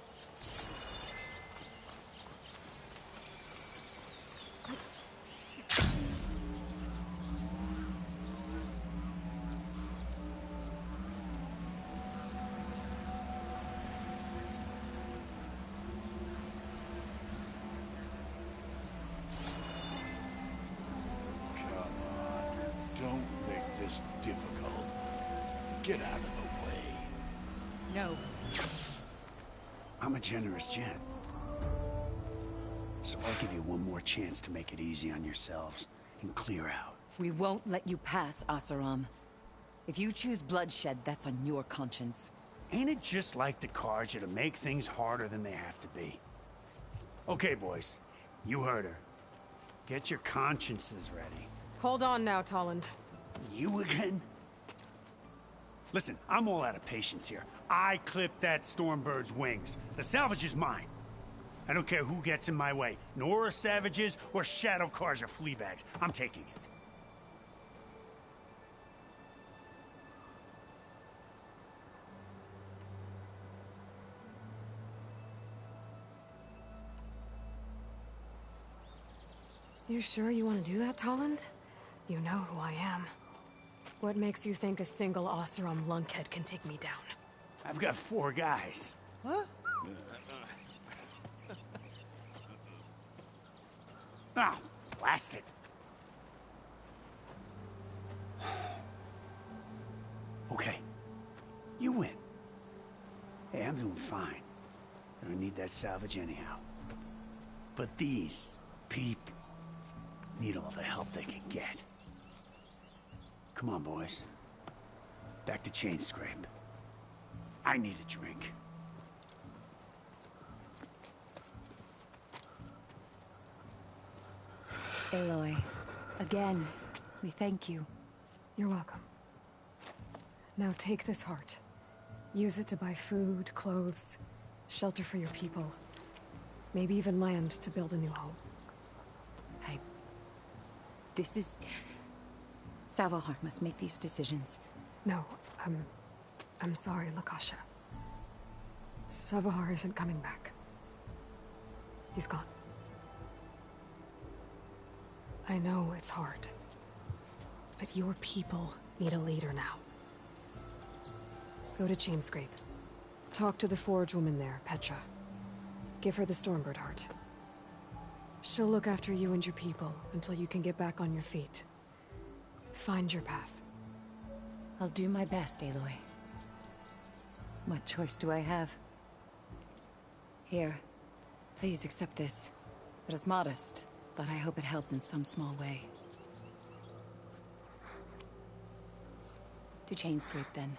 Don't make this difficult. Get out of the way. No. I'm a generous gent. So I'll give you one more chance to make it easy on yourselves and clear out. We won't let you pass, Oseram. If you choose bloodshed, that's on your conscience. Ain't it just like the Carja to make things harder than they have to be? Okay, boys. You heard her. Get your consciences ready. Hold on now, Tolland. You again? Listen, I'm all out of patience here. I clipped that Stormbird's wings. The salvage is mine. I don't care who gets in my way. Nora savages or Shadow Carja fleabags. I'm taking it. You sure you want to do that, Tolland? You know who I am. What makes you think a single Oseram lunkhead can take me down? I've got 4 guys. What? Oh, blast it. Okay. You win. Hey, I'm doing fine. I don't need that salvage anyhow. But these people need all the help they can get. Come on, boys. Back to Chain Scrape. I need a drink. Aloy, again, we thank you. You're welcome. Now take this heart. Use it to buy food, clothes, shelter for your people. Maybe even land to build a new home. This is... Savahar must make these decisions. No, I'm sorry, Lakasha. Savahar isn't coming back. He's gone. I know it's hard, but your people need a leader now. Go to Chainscrape. Talk to the Forge woman there, Petra. Give her the Stormbird heart. She'll look after you and your people until you can get back on your feet. Find your path. I'll do my best, Aloy. What choice do I have? Here, please accept this. It is modest, but I hope it helps in some small way. To Chainscrape, then.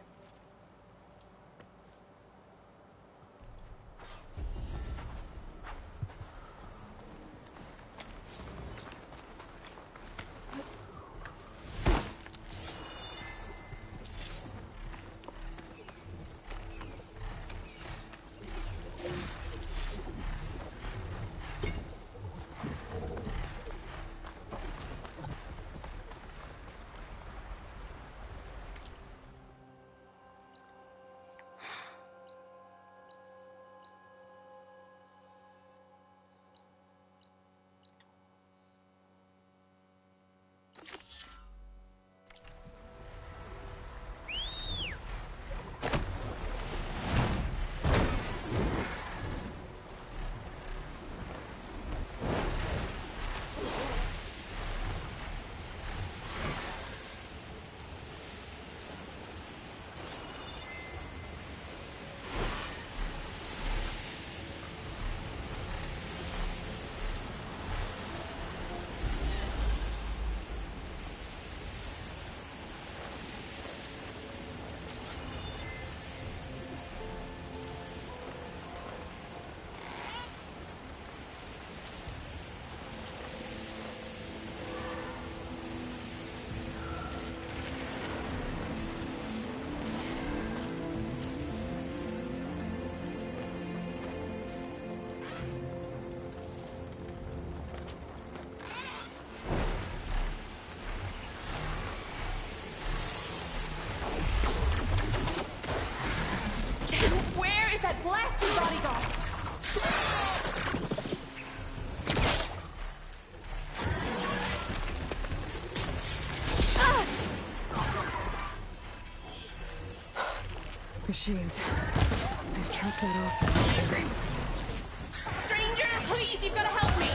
Machines. They've trapped that also. Stranger, please, you've got to help me!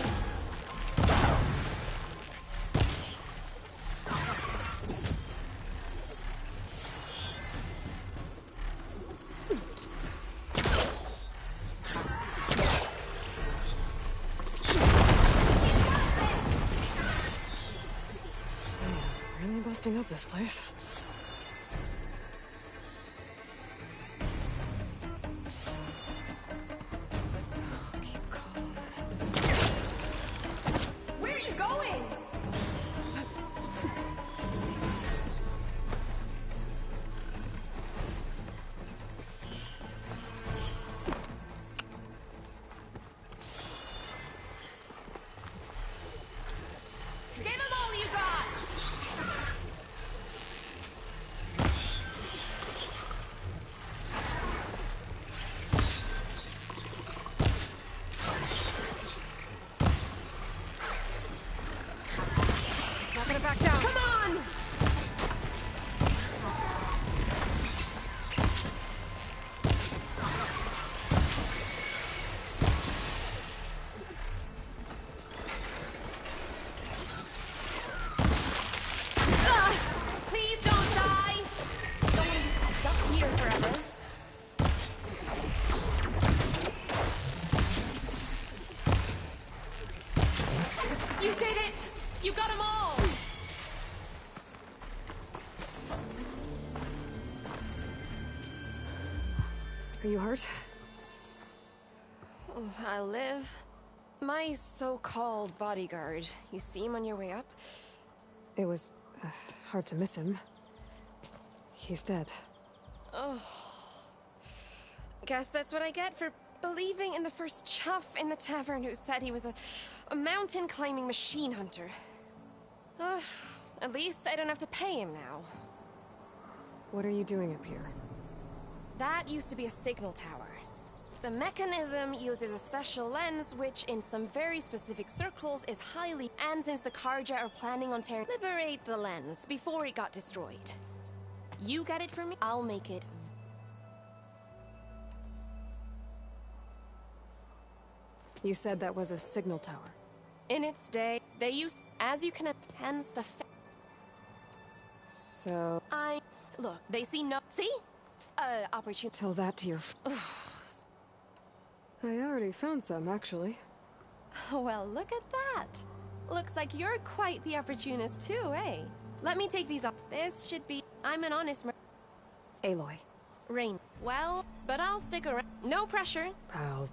Really busting up this place. Back down. Come on! Please don't die! Don't want to be stuck here forever. You did it! You got them all! Are you hurt? I live. My so-called bodyguard. You see him on your way up? It was hard to miss him. He's dead. Oh. Guess that's what I get for believing in the first chuff in the tavern who said he was a mountain-climbing machine hunter. At least I don't have to pay him now. What are you doing up here? That used to be a signal tower. The mechanism uses a special lens which, in some very specific circles, is highly... And since the Carja are planning on tearing... Liberate the lens before it got destroyed. You get it for me, I'll make it... You said that was a signal tower. In its day, they used... As you can... Hence the... So... Look, they see no... See? Opportunity... Tell that to your... I already found some, actually. Well, look at that. Looks like you're quite the opportunist too, eh? Let me take these up. This should be... I'm an honest Aloy. Rain. Well, but I'll stick around. No pressure. I'll...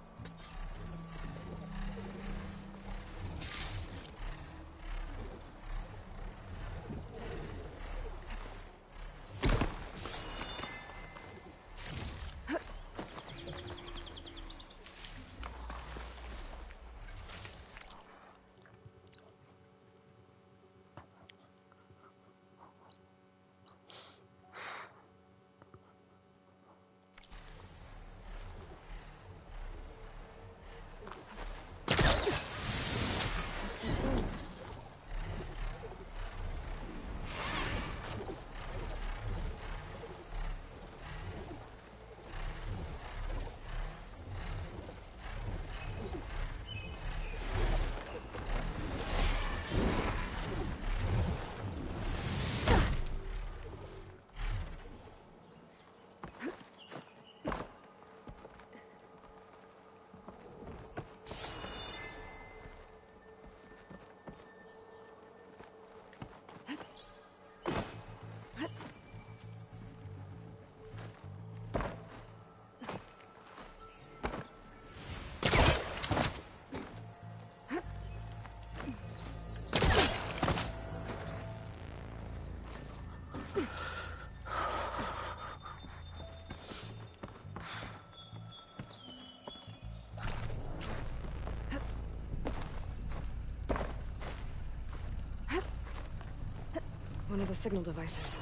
One of the signal devices.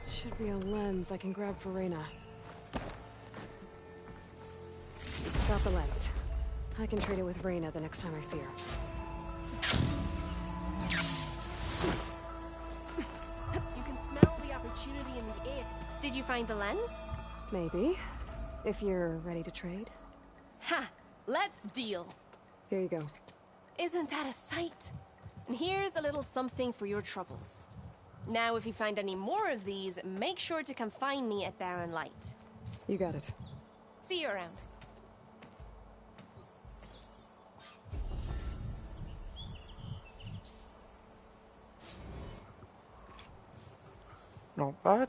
Should be a lens I can grab for Reyna. Got the lens. I can trade it with Reyna the next time I see her. You can smell the opportunity in the air. Did you find the lens? Maybe. If you're ready to trade. Ha! Let's deal. Here you go. Isn't that a sight? And here's a little something for your troubles. Now, if you find any more of these, make sure to come find me at Barren Light. You got it. See you around. Not bad.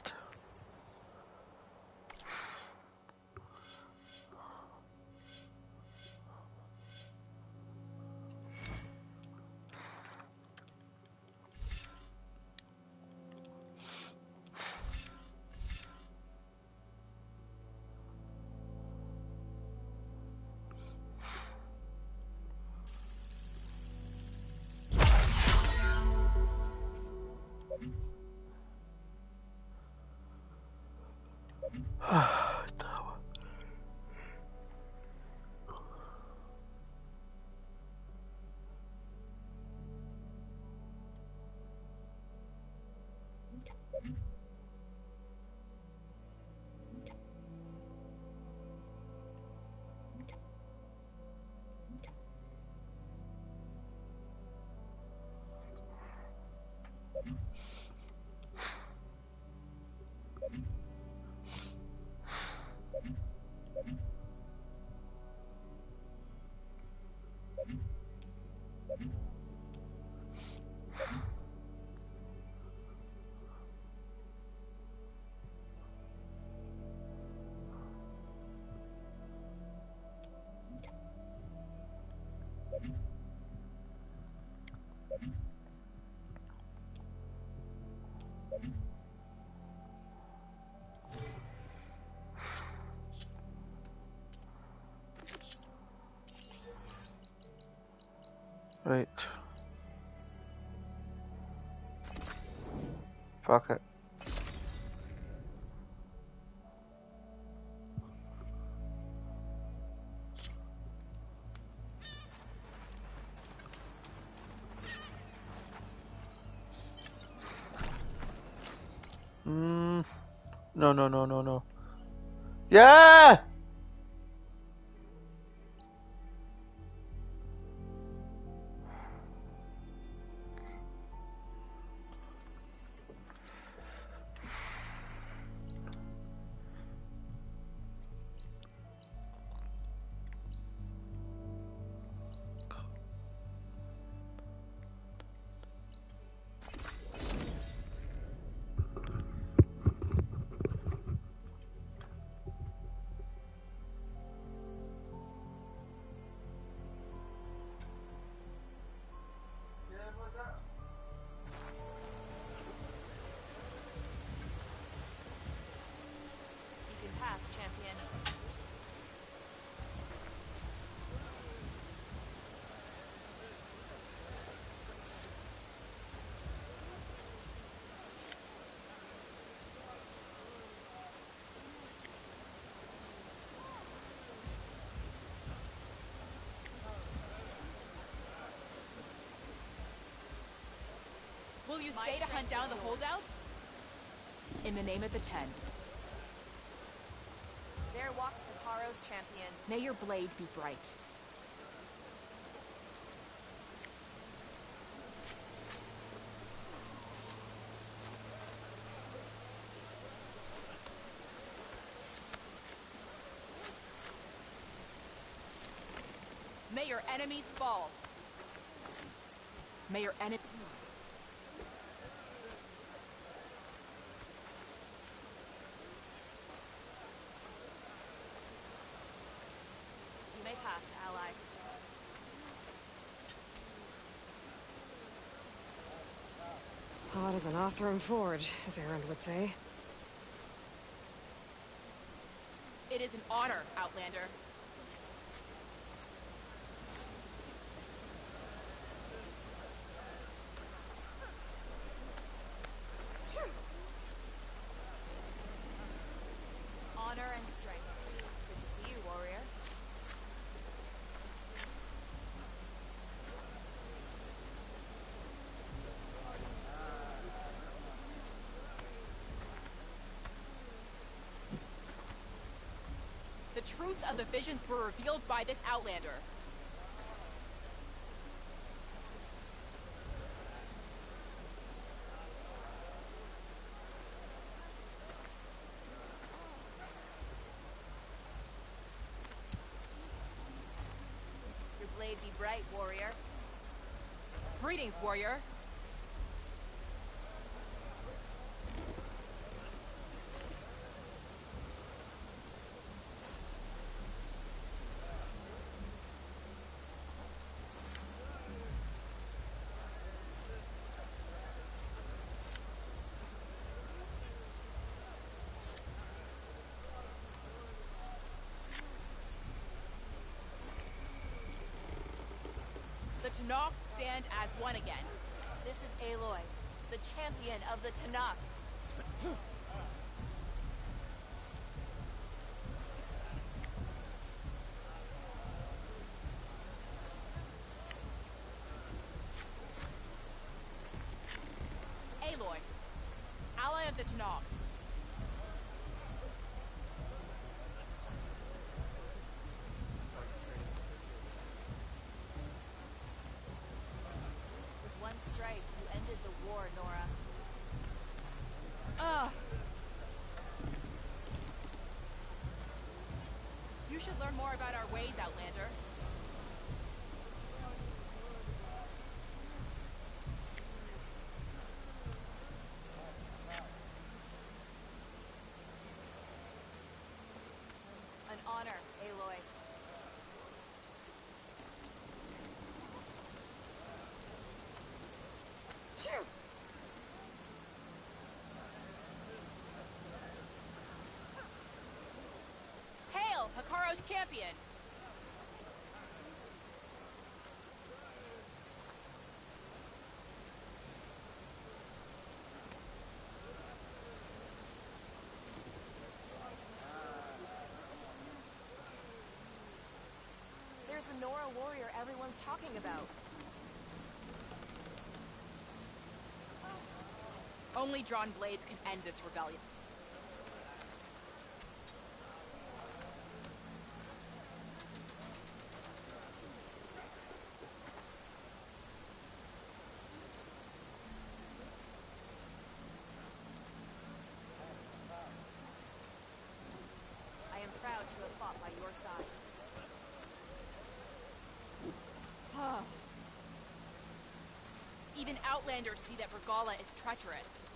Right. Fuck it. No, no, no, no, no. Yeah! You can pass, champion. Will you stay to hunt down the holdouts? In the name of the Ten. There walks Hikaro's champion. May your blade be bright. May your enemies fall. May your enemy... You may pass, ally. Hot as an Oseram forge, as Erend would say. It is an honor, Outlander. Honor and strength. Good to see you, warrior. The truth of the visions were revealed by this Outlander. Your blade be bright, warrior. Greetings, warrior. The Tanakh stand as one again. This is Aloy, the champion of the Tanakh. Aloy, ally of the Tanakh. With one strike, you ended the war, Nora. You should learn more about our ways, Outlander. An honor, Aloy. Hail, Hikaro's champion! There's the Nora warrior everyone's talking about. Only drawn blades can end this rebellion. I am proud to have fought by your side. Even Outlanders see that Regala is treacherous.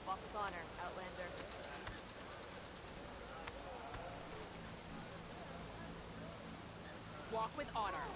Walk with honor, Outlander. Walk with honor.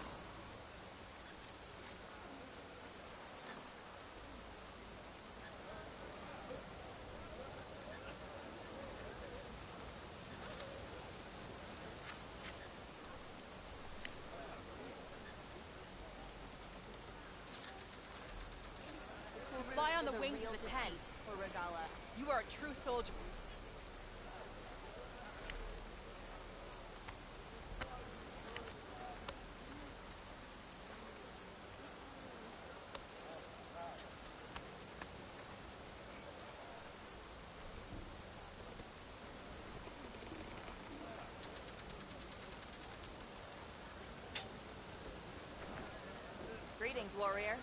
Fly on the wings of the tent, for Regala. You are a true soldier. Greetings, warrior.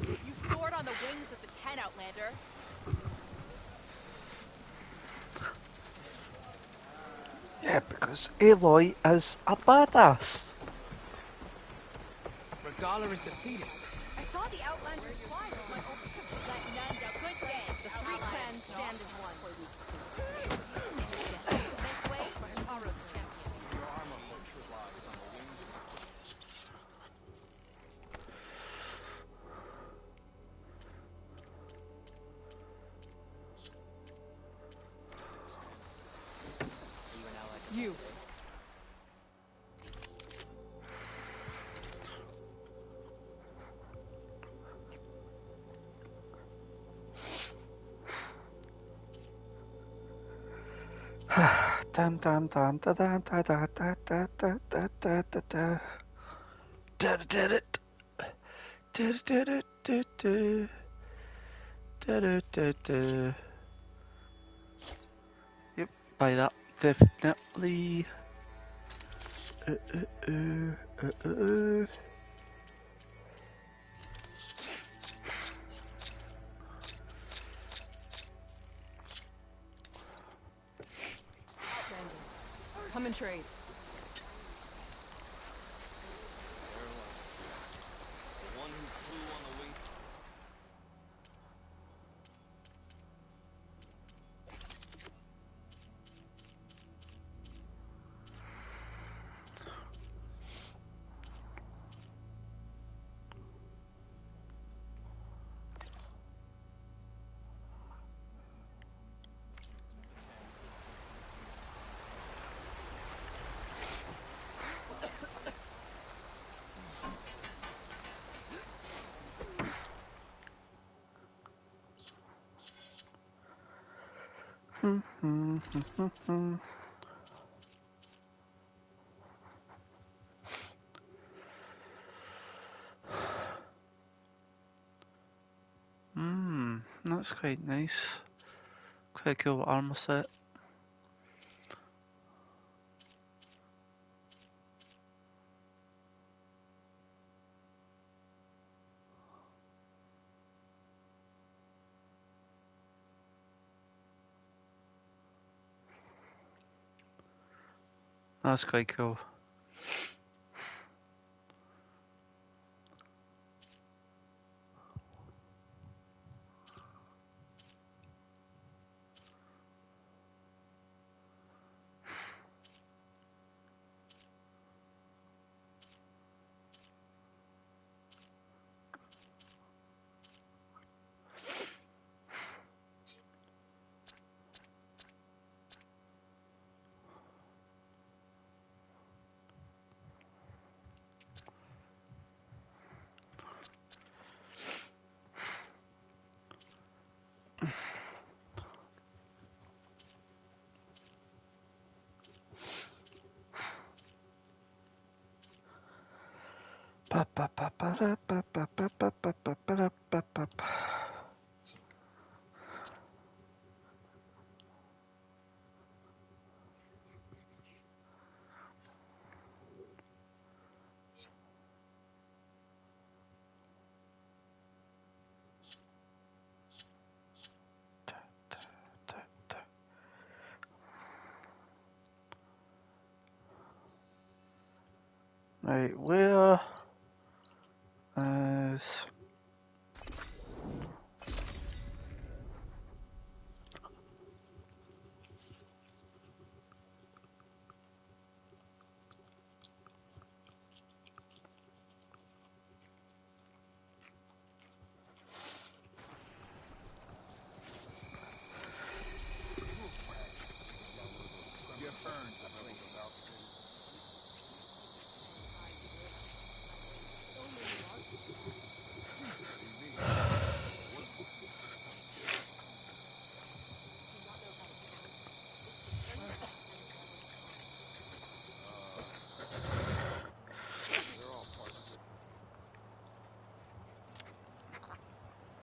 You soared on the wings of the Ten, Outlander. Yeah, because Aloy is a badass. Regala is defeated. I saw the Outlanders fly with my own. Let none doubt. Good day. The three clans stand as one. Yes, make way for Hikaru's champion. Your armor fortress lies on the wings of you. Dun dun dun dun dun dun dun dun dun dun dun dun dun dun. Did it. Did it. Yep, by that definitely. Come and trade. The one who flew on the wings. That's quite nice. Quite cool armor set. That's quite cool. Right, where is... You earned the place, though.